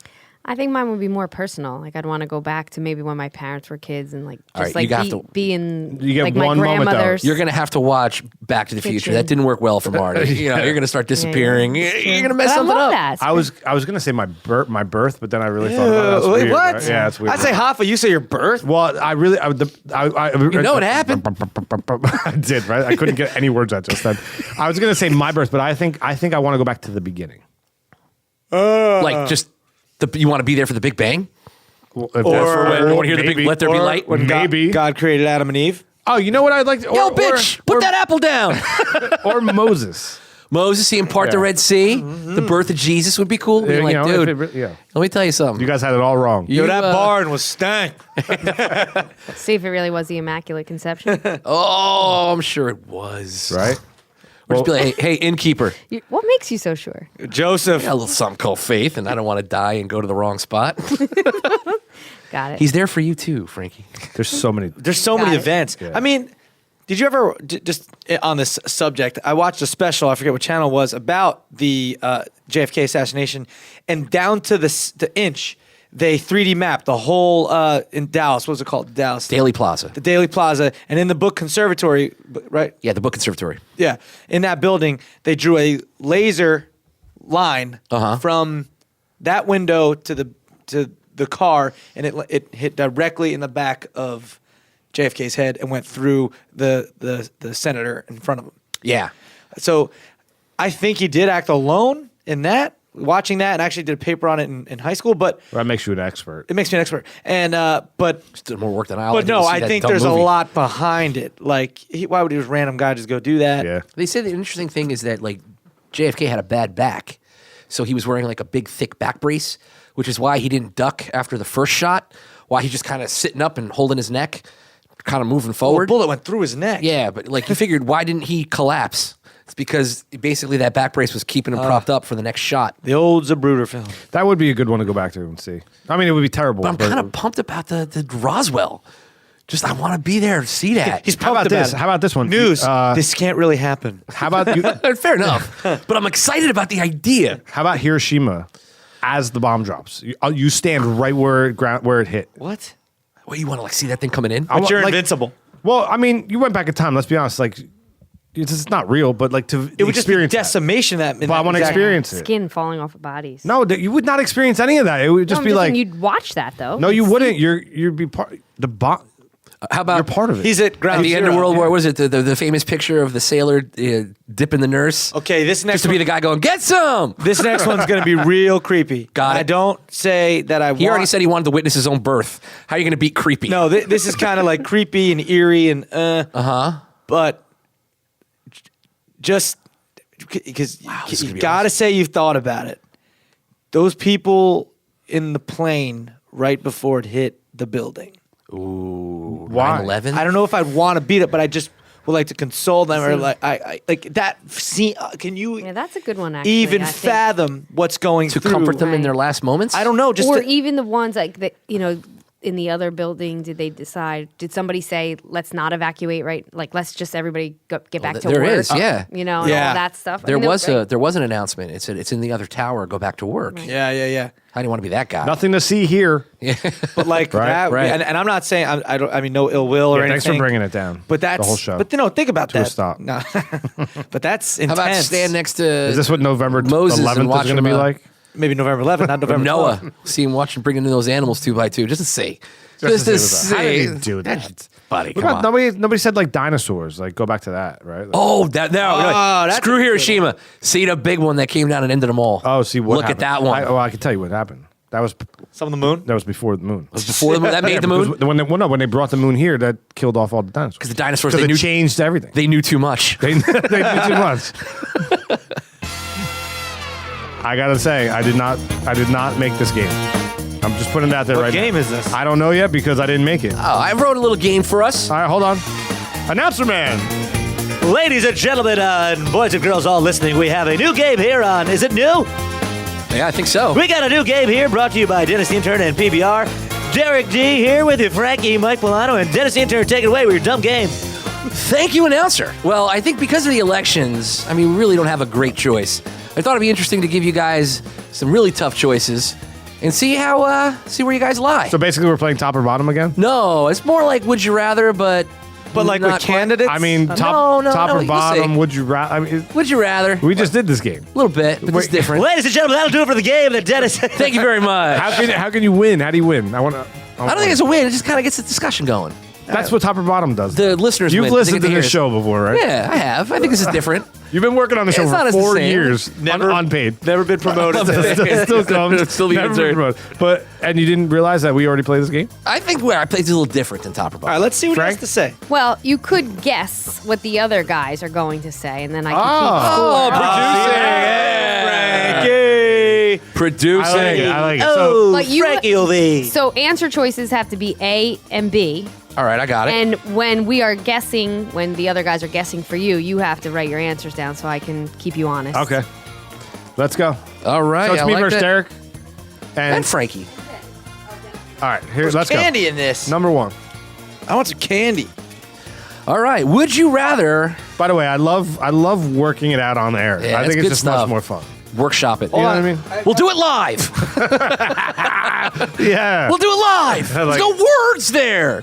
I think mine would be more personal. Like I'd want to go back to maybe when my parents were kids and like All just right, you like have to- be in You get like my one moment, though. grandmother's. You're going to have to watch Back to the Future. Kitchen. That didn't work well for Marty. You're going to start disappearing. Yeah, You're going to mess But something I love up. that. I was gonna say my birth, but then I really thought about it. That's Wait, weird, what? right? Yeah, it's weird. I'd say Hoffa. You say your birth. Well, I You know what happened? I did, right? I couldn't get any words out just then. I was gonna say my birth, but I think I want to go back to the beginning. Like just you want to be there for the Big Bang? Or You want to hear the big let there be light? When Maybe. God created Adam and Eve. Oh, you know what I'd like to? Yo, bitch, put that apple down. Or Moses. Moses seeing part the Yeah. Red Sea. The birth of Jesus would be cool. Being You like, know, if dude, it re- let me tell you something. You guys had it all wrong. You, Yo, that barn was stank. See if it really was the Immaculate Conception. Oh, I'm sure it was. Right? Or just be like, hey, innkeeper, What makes you so sure? Joseph. I got a little something called faith, and I don't want to die and go to the wrong spot. Got it. He's there for you too, Frankie. There's so many. There's so Got many it. events. Yeah. I mean, did you ever just on this subject? I watched a special. I forget what channel it was about the JFK assassination, and down to the inch, they 3D mapped the whole in Dallas. What was it called? Dallas. Daily Plaza. The Daily Plaza, and in the book Conservatory, right? Yeah, the Book Conservatory. Yeah, in that building, they drew a laser line Uh-huh. from that window to the car, and it hit directly in the back of JFK's head and went through the senator in front of him. Yeah. So I think he did act alone in that. Watching that, and actually did a paper on it in high school, but That makes you an expert. it makes me an expert. And but Just did more work than I but did no, to see I that think dumb there's movie. a lot behind it. Like, why would this random guy just go do that? Yeah. They say the interesting thing is that like JFK had a bad back, so he was wearing like a big thick back brace, which is why he didn't duck after the first shot. Why he's just kind of sitting up and holding his neck, kind of moving Oh, a forward. bullet went through his neck. Yeah, but like you figured, why didn't he collapse? It's because basically that back brace was keeping him propped up for the next shot. The old Zapruder film. That would be a good one to go back to and see. I mean, it would be terrible. But I'm kind of pumped about the Roswell. Just I want to be there to see that. He's How about pumped this? it. How about this one? News. Uh, This can't really happen. How about you? Fair enough, but I'm excited about the idea. How about Hiroshima as the bomb drops? You stand right where it hit. What? What you want to like see that thing coming in? I want- You're like- invincible. Well, I mean, you went back in time. Let's be honest. Like, it's not real, but like to It would just be experience that. decimation. That. But I want to experience it. Skin falling off of bodies. No, you would not experience any of that. It would just I'm be just like, saying you'd watch that though. no, you wouldn't. You'd be part the bomb. How about You're part of it. He's at at ground the end of zero. World War? What is it? The famous picture of the sailor dipping the nurse. Okay, this next Just to be the guy going, get some. This next one's going to be real creepy. Got it. I don't say that I He already said he wanted to witness his own birth. How are you going to beat creepy? No, this is kind of like creepy and eerie and But just because this is you gonna be got to say you've thought about it. Those people in the plane right before it hit the building. Ooh, Why? 9/11? I don't know if I'd want to beat it, but I just would like to console them or like I like that scene. Can you Yeah, that's a good one. Actually, even I think. fathom what's going To through? comfort them in their Right. last moments? I don't know. Just or to- even the ones like that, in the other building, did they decide? Did somebody say, "Let's not evacuate"? Right, like let's just everybody get back to there work. is, yeah. You know, and Yeah. all that stuff. I There mean, was right? there was an announcement. It said it's in the other tower. Go back to work. Yeah. How do you want to be that guy? Nothing to see here. But like Right, that, right. And I'm not saying I don't. I mean, no ill will or Yeah, anything. thanks for bringing it down. But that's the whole show. But think about To a that. stop. No, but that's How intense. about stand next to Is this what November Moses and 11th watch is going to him, be like? Maybe November 11th, not November Noah? 12th. See him watching, bringing in those animals 2x2, just to see. Just to what's up. How did see. he do that? Buddy, What come about, on. nobody said like dinosaurs. Like go back to that, right? Like, Oh, that no. that's Screw Hiroshima. See the big one that came down and ended them all. oh, see what Look happened. at that one. I can tell you what happened. That was Some of the moon. before the moon. Before the moon, that made the because moon. when they brought the moon here, that killed off all the dinosaurs. Because the dinosaurs, Because they it knew changed everything. they knew too much. They knew too much. I gotta say, I did not make this game. I'm just putting it out there What right now. game is this? I don't know yet because I didn't make it. Oh, I wrote a little game for us. All right, hold on. Announcer man. Ladies and gentlemen, and boys and girls all listening, we have a new game here on Is It New? Yeah, I think so. We got a new game here brought to you by Dennis the Intern and PBR. Derek D here with you, Frankie, Mike Milano, and Dennis the Intern. Take it away with your dumb game. Thank you, announcer. Well, I think because of the elections, I mean, we really don't have a great choice. I thought it'd be interesting to give you guys some really tough choices and see where you guys lie. So basically, we're playing top or bottom again. No, it's more like would you rather, but But like not with quite. candidates? I mean, No, top no, or you'll bottom. see. Would you rather? I mean, Would you rather? we just did this game. A little bit, but it's Wait. different. Ladies and gentlemen, that'll do it for the game that Dennis. Thank you very much. How can you win? How do you win? I want to. I don't think it's a win. It just kind of gets the discussion going. That's what top or bottom does. The listeners You've win. They listened get to hear this it. show before, right? Yeah, I have. I think this is different. You've been working on the show It's for not as the 4 same. years, Never- unpaid. Never been promoted. Still comes. Still being Never been observed. promoted. And you didn't realize that we already played this game? I think where I played is a little different than top or All bottom. right, let's see what he Frank? has to say. Well, you could guess what the other guys are going to say, and then I can Oh. keep Producing. I like it. I like it. Oh, But you- Frankie O.V. So answer choices have to be A and B. All right, I got it. And when we are guessing, when the other guys are guessing for you, you have to write your answers down so I can keep you honest. Okay. Let's go. All right. So it's I me like versus that. Derek. And Frankie. All right, here, let's go. Candy in this. Number 1. I want some candy. All right. Would you rather By the way, I love working it out on the air. Yeah, I think it's it's good just stuff. much more fun. workshop it? You know what I mean? We'll do it live. Yeah. We'll do it live. I like There's no words there.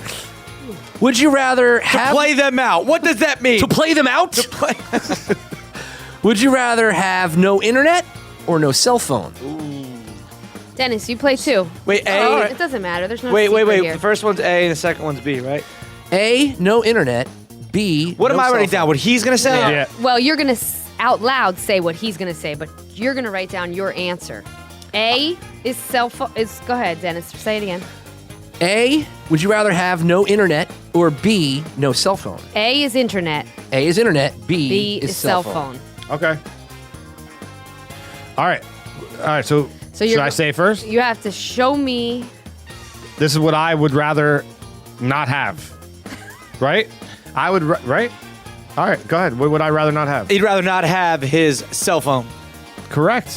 Would you rather have Play them out. What does that mean? to play them out? Would you rather have no internet or no cell phone? Dennis, you play too. Wait, A. It doesn't matter. There's no Wait. secret here. The first one's A and the second one's B, right? A, no internet. B, What no am I cell writing phone. down? What he's going to say? Yeah. Well, you're going to out loud say what he's going to say, but you're going to write down your answer. A is cell phone. Go ahead, Dennis. Say it again. A, would you rather have no internet or B, no cell phone? A is internet. A is internet. B, B is is cell phone. Okay. All right. All right. So, So should I say first? You have to show me. This is what I would rather not have. Right? I would. Right? All right. Go ahead. What would I rather not have? He'd rather not have his cell phone. Correct.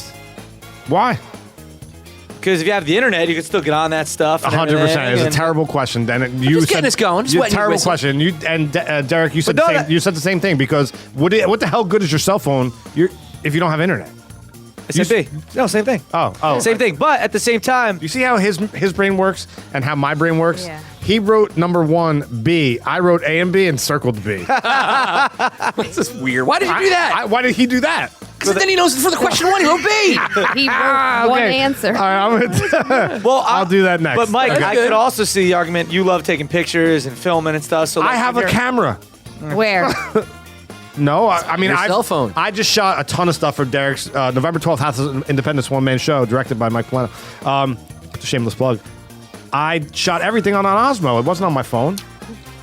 Why? Because if you have the internet, you can still get on that stuff. 100%. It's a terrible question. Then you just getting us going. Just you- wetting your terrible whistle. question. You and Derek, you said But the no, same. You said the same thing because what the hell good is your cell phone? If you don't have internet. Same thing. No, same thing. Oh. Same thing. But at the same time, You see how his brain works and how my brain works? Yeah. He wrote number 1 B. I wrote A and B and circled B. This is weird. Why did you do that? Why did he do that? Because then he knows for the question one, he wrote B. He wrote one Okay. answer. All right, well, I'll do that next. But Mike, Okay. I could also see the argument you love taking pictures and filming and stuff. So I like, have a you're- camera. Where? No, I mean, Your cell phone. I just shot a ton of stuff for Derek's November 12th House of Independence one-man show directed by Mike Milano. Shameless plug. I shot everything on an Osmo. It wasn't on my phone.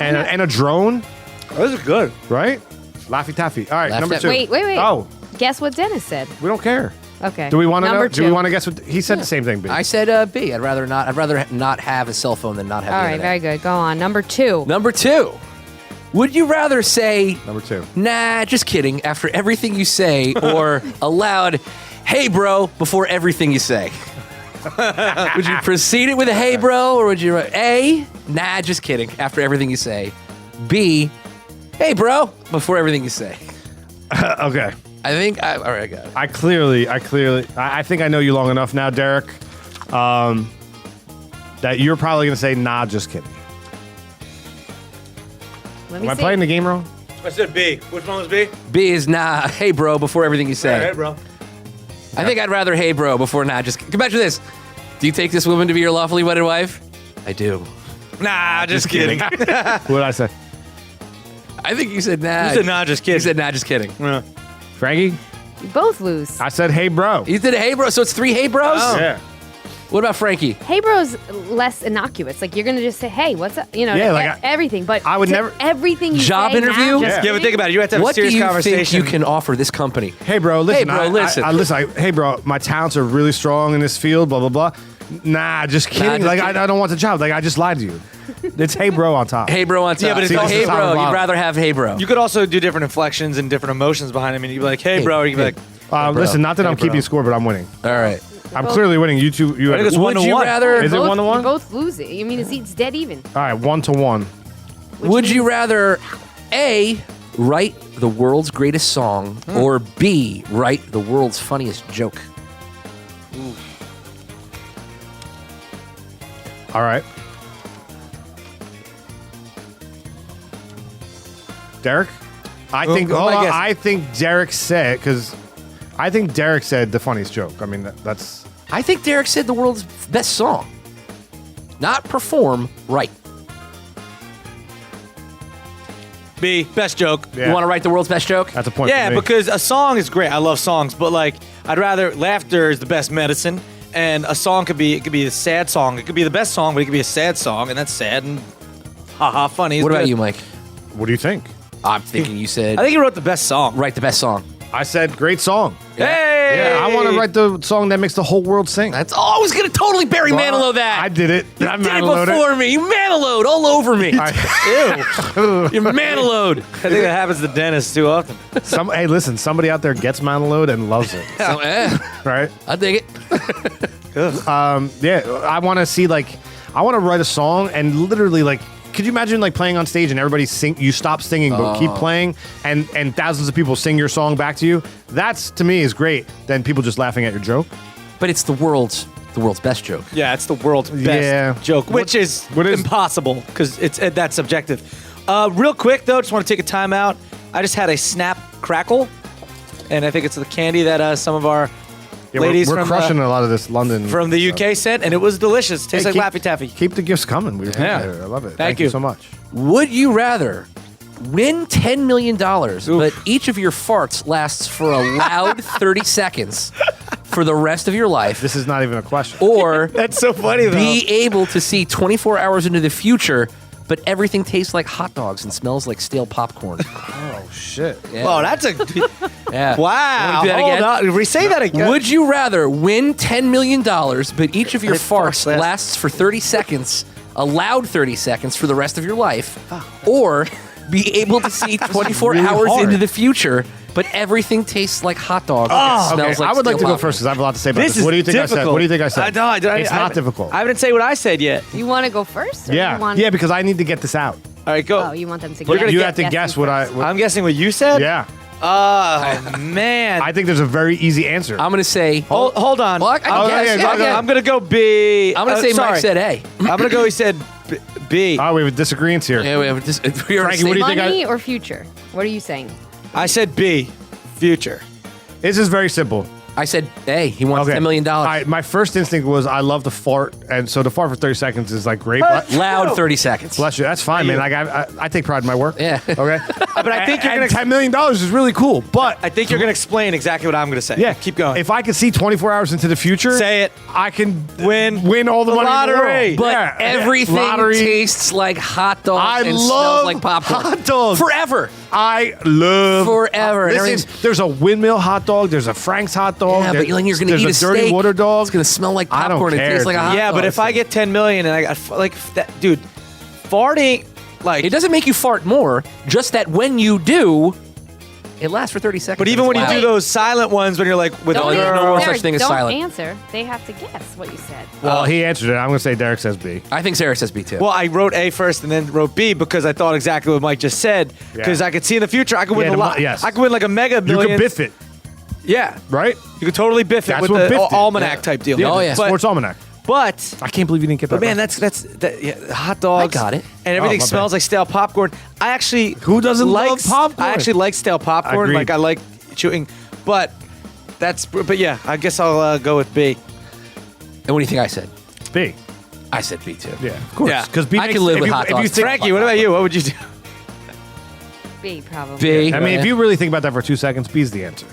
And a drone, Oh, those are good. right? Laffy Taffy. All right, Laffy number Taffy. 2. Wait. Oh, Guess what Dennis said. we don't care. Okay. Do we want to know? Number Do we 2. want to guess what he said? The same thing. B. I said B. I'd rather not have a cell phone than not have All the right, internet. very good. Go on. Number 2. Number 2. Would you rather say, Number 2. nah, just kidding, after everything you say, or aloud, hey, bro, before everything you say? Would you precede it with a hey bro, or would you A, nah, just kidding, after everything you say? B, hey bro, before everything you say? Okay. I think all right, I got it. I think I know you long enough now, Derek, that you're probably going to say, nah, just kidding. Let Am me I see. playing the game wrong? I said B. Which one was B? B is nah, hey bro, before everything you say. Hey, bro. I think I'd rather hey bro before nah, just imagine this. Do you take this woman to be your lawfully wedded wife? I do. Nah, just kidding. What did I say? I think you said nah. You said nah, just kidding. You said nah, just kidding. Frankie? You both lose. I said, hey, bro. You did a hey bro, so it's 3 hey bros? Oh. Yeah. What about Frankie? Hey, bro's less innocuous. Like you're gonna just say, "Hey, what's up?" You know, Yeah, like everything. But I would to never- everything you Job say interview? Now, just Yeah. Yeah, but kidding? think about it. You have to have What a serious do you conversation. think you can offer this company? Hey, bro, listen. Hey, bro, listen. Hey, bro, my talents are really strong in this field, blah, blah, blah. Nah, just kidding. just like, kidding. I don't want the job. Like, I just lied to you. It's hey, bro on top. Hey bro on top. Yeah, but it's So also hey top bro, and you'd bottom. rather have hey bro. You could also do different inflections and different emotions behind it. I mean, you'd be like, hey, bro. Or you could be like, Listen, not that I'm bro. keeping score, but I'm winning. All right. I'm clearly winning. You two, you I think it's have. one Would to you one. rather? Is it Both- 1-1? You both lose it. You mean it's dead even? All right, 1-1. Would you rather A, write the world's greatest song, or B, write the world's funniest joke? All right. Derek? I think. who am I Hold on. guessing? I think Derek said the funniest joke. I mean, that's. I think Derek said the world's best song. Not perform, write. B, best joke. Yeah. You want to write the world's best joke? That's a point. Yeah, for me. because a song is great. I love songs, but like I'd rather laughter is the best medicine, and a song could be a sad song. It could be the best song, but it could be a sad song, and that's sad and haha funny. is What about good. you, Mike? What do you think? I'm thinking you said I think he wrote the best song. write the best song. I said great song. Hey, Yeah, I want to write the song that makes the whole world sing. That's I was gonna totally Barry Manilow that. I did it. I did it Manilowed before me. You Manilowed all over me. Ew. You're Manilowed. I think that happens to Dennis too often. Hey, listen, somebody out there gets Manilowed and loves it, So, right? I dig it. Yeah, I want to see I want to write a song and literally could you imagine playing on stage and everybody you stop singing but keep playing and thousands of people sing your song back to you? That's to me is great than people just laughing at your joke. But it's the world's best joke. Yeah, it's the world's best Yeah. joke, which is what is- impossible because it's that's subjective. Real quick though, just want to take a time out. I just had a snap crackle, and I think it's the candy that some of our Yeah, ladies we're from crushing a lot of this London from the UK sent, and it was delicious. Tastes Hey, like Laffy Taffy. Keep the gifts coming. We appreciate Yeah. it. I love it. Thank you you. so much. Would you rather win $10 million, but each of your farts lasts for a loud 30 seconds for the rest of your life, This is not even a question. or That's so funny though. be able to see 24 hours into the future, but everything tastes like hot dogs and smells like stale popcorn? Oh shit. Yeah. Oh, that's a Yeah. wow. Wanna do that Hold again? on. Re-say that again. Would you rather win $10 million, but each of your Hey, farts farts lasts for 30 seconds, a loud 30 seconds for the rest of your life, or be able to see 24 really hours hard. into the future, but everything tastes like hot dogs and smells like I would like to stale go popcorn? first because I have a lot to say about This this. is What do you think I said? difficult. What do you think I said? It's not I- difficult. I didn't say what I said yet. You want to go first? Or Yeah, You want, yeah, because I need to get this out. All right, go. Oh, you want them to. You guess- have to guess what I. first. I'm guessing what you said. Yeah, Oh man. I think there's a very easy answer. I'm going to say, Hold on. Well, I can Oh, guess. yeah, Yeah, go I can- I'm gonna go B. I'm going to say sorry. Mike said A. I'm gonna go. He said B. Oh, we have a disagreement here. Yeah, we are Frankie, what do you think Money or future? What are you saying? I said B. Future. This is very simple. I said A. He wants $10 million. All right, my first instinct was I love to fart, and so to fart for 30 seconds is great. Loud 30 seconds. Bless you. That's fine, man. I take pride in my work. Yeah. Okay. But I think you're and gonna. $10 million is really cool, but I think you're gonna explain exactly what I'm gonna say. yeah, Keep going. If I could see 24 hours into the future, Say it. I can Win all the the money in the lottery. world. But Yeah. everything Lottery. tastes like hot dogs I and love smells like popcorn. hot dogs. Forever. I love Forever. And Listen, there's a windmill hot dog. There's a Frank's hot dog. Yeah, but you're going to there's eat a dirty steak. water dog. It's going to smell like I don't popcorn and care, taste like a dude. hot Yeah, dog. but if I get 10 million and I got that, dude, farting like It doesn't make you fart more, just that when you do, It lasts for 30 seconds. But even and when it's you do loud. those silent ones, when you're like with Don't the answer. girl, No Derek, such thing as don't silent. answer. They have to guess what you said. Well, he answered it. I'm going to say Derek says B. I think Sarah says B too. Well, I wrote A first and then wrote B because I thought exactly what Mike just said. Because Yeah. I could see in the future I could win Yeah, a lot. yes. I could win like a mega You million. could biff it, Yeah, right? you could totally biff it That's with what the Biff did. almanac Yeah. type deal. Yeah. Oh, yeah. But, Sports Almanac. but I can't believe you didn't get that. man, right. hot dogs. I got it. And everything Oh, my smells bad. like stale popcorn. I actually Who doesn't like love popcorn? I actually like stale popcorn. Agreed. Like I like chewing, but yeah, I guess I'll go with B. And what do you think I said? B. I said B too. Yeah, of course. Yeah. Because B I makes, can live if with you, hot if you dogs. think, Frankie, what about you? What would you do? B, probably. B. I mean, if you really think about that for 2 seconds, B's the answer.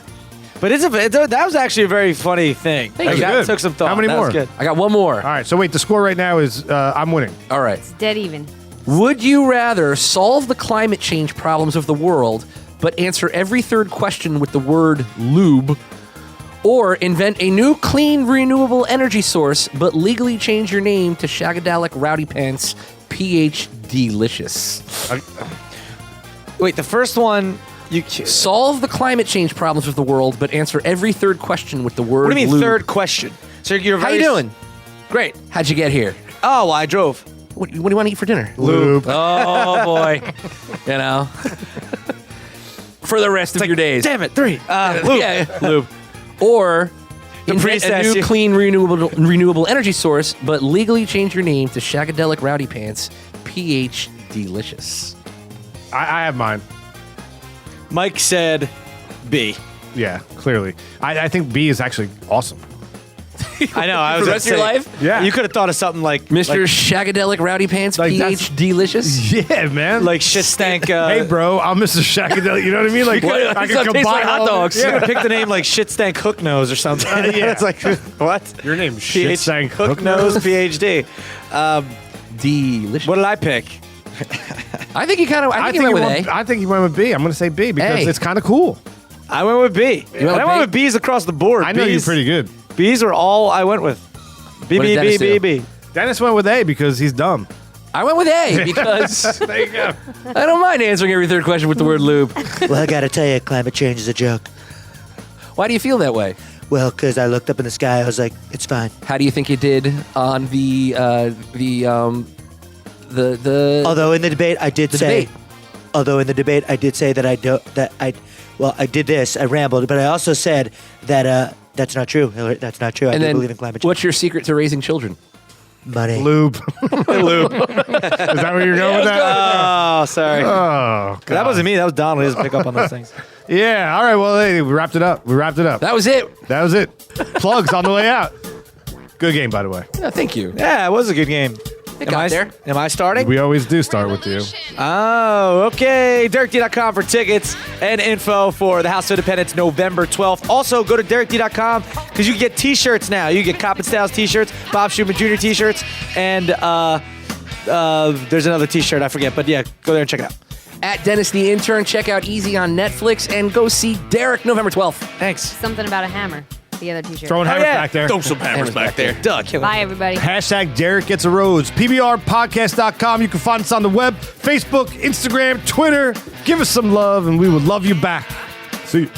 But that was actually a very funny thing. Thank Like, you. that Good. took some thought. How many That was more? good. I got one more. All right, so wait, the score right now is I'm winning. All right. It's dead even. Would you rather solve the climate change problems of the world, but answer every third question with the word lube, or invent a new clean renewable energy source, but legally change your name to Shagadelic Rowdy Pants PhD Licious? Wait, the first one you. Solve the climate change problems of the world, but answer every third question with the word What do you mean lube. third question? So you're How very you doing? Great. How'd you get here? Oh, well, I drove. What do you want to eat for dinner? Lube. Oh boy, you know. For the rest of your days. Damn it, 3. Lube. Yeah, lube. Or invent priest a asked new you. clean renewable energy source, but legally change your name to Shagadelic Rowdy Pants PhD Licious. I have mine. Mike said B. Yeah, clearly. I think B is actually awesome. I know. I For was the gonna rest of your say- life? Yeah. You could have thought of something like Mr. Shagadelic Rowdy Pants Like, that's- PhD Licious. Yeah, man. like shit stank. hey, bro, I'm Mr. Shagadelic. You know what I mean? Like, What? I It tastes like hot all- dogs. You gotta pick the name like shit stank hook nose or something. yeah. It's like what? Your name's Shit Stank hook nose PhD. Delicious. What did I pick? I think you kind of. I think you went with A. I think you went with B. I'm going to say B because A. it's kind of cool. I went with B. went with I went B? with B's across the board. I know B's, you're pretty good. B's are all I went with. B What B did B Dennis B do? B. Dennis went with A because he's dumb. I went with A because There you go. I don't mind answering every third question with the word lube. Well, I gotta tell you, climate change is a joke. Why do you feel that way? Well, because I looked up in the sky, I was like, it's fine. How do you think you did on the Although in the debate, I did say. debate. Although in the debate, I did say that I don't. That I. Well, I did this. I rambled, but I also said that that's not true, Hillary. That's not true. I and do then believe in climate change. what's your secret to raising children? Money. Lube. Lube. Is that where you're going with that? Oh, sorry. Oh, God. That wasn't me. That was Donald. He doesn't pick up on those things. Yeah. All right. Well, hey, we wrapped it up. That was it. That was it. Plugs on the way out. Good game, by the way. Yeah, thank you. Yeah, it was a good game. got there. Am I starting? We always do start with you. Oh, okay. DerekD.com for tickets and info for the House of Independence November 12th. Also, go to DerekD.com because you can get T-shirts now. You can get Cop and Styles T-shirts, Bob Schumann Jr. T-shirts, and there's another T-shirt I forget. But yeah, go there and check it out. At Dennis the Intern, check out Easy on Netflix and go see Derek November 12th. Thanks. Something about a hammer. The other T-shirt. Throwing hammers back there. Throw some hammers back there. Duh, kill it. Bye, everybody. Hashtag Derek Gets a Rose. PBRpodcast.com. You can find us on the web, Facebook, Instagram, Twitter. Give us some love, and we would love you back. See you.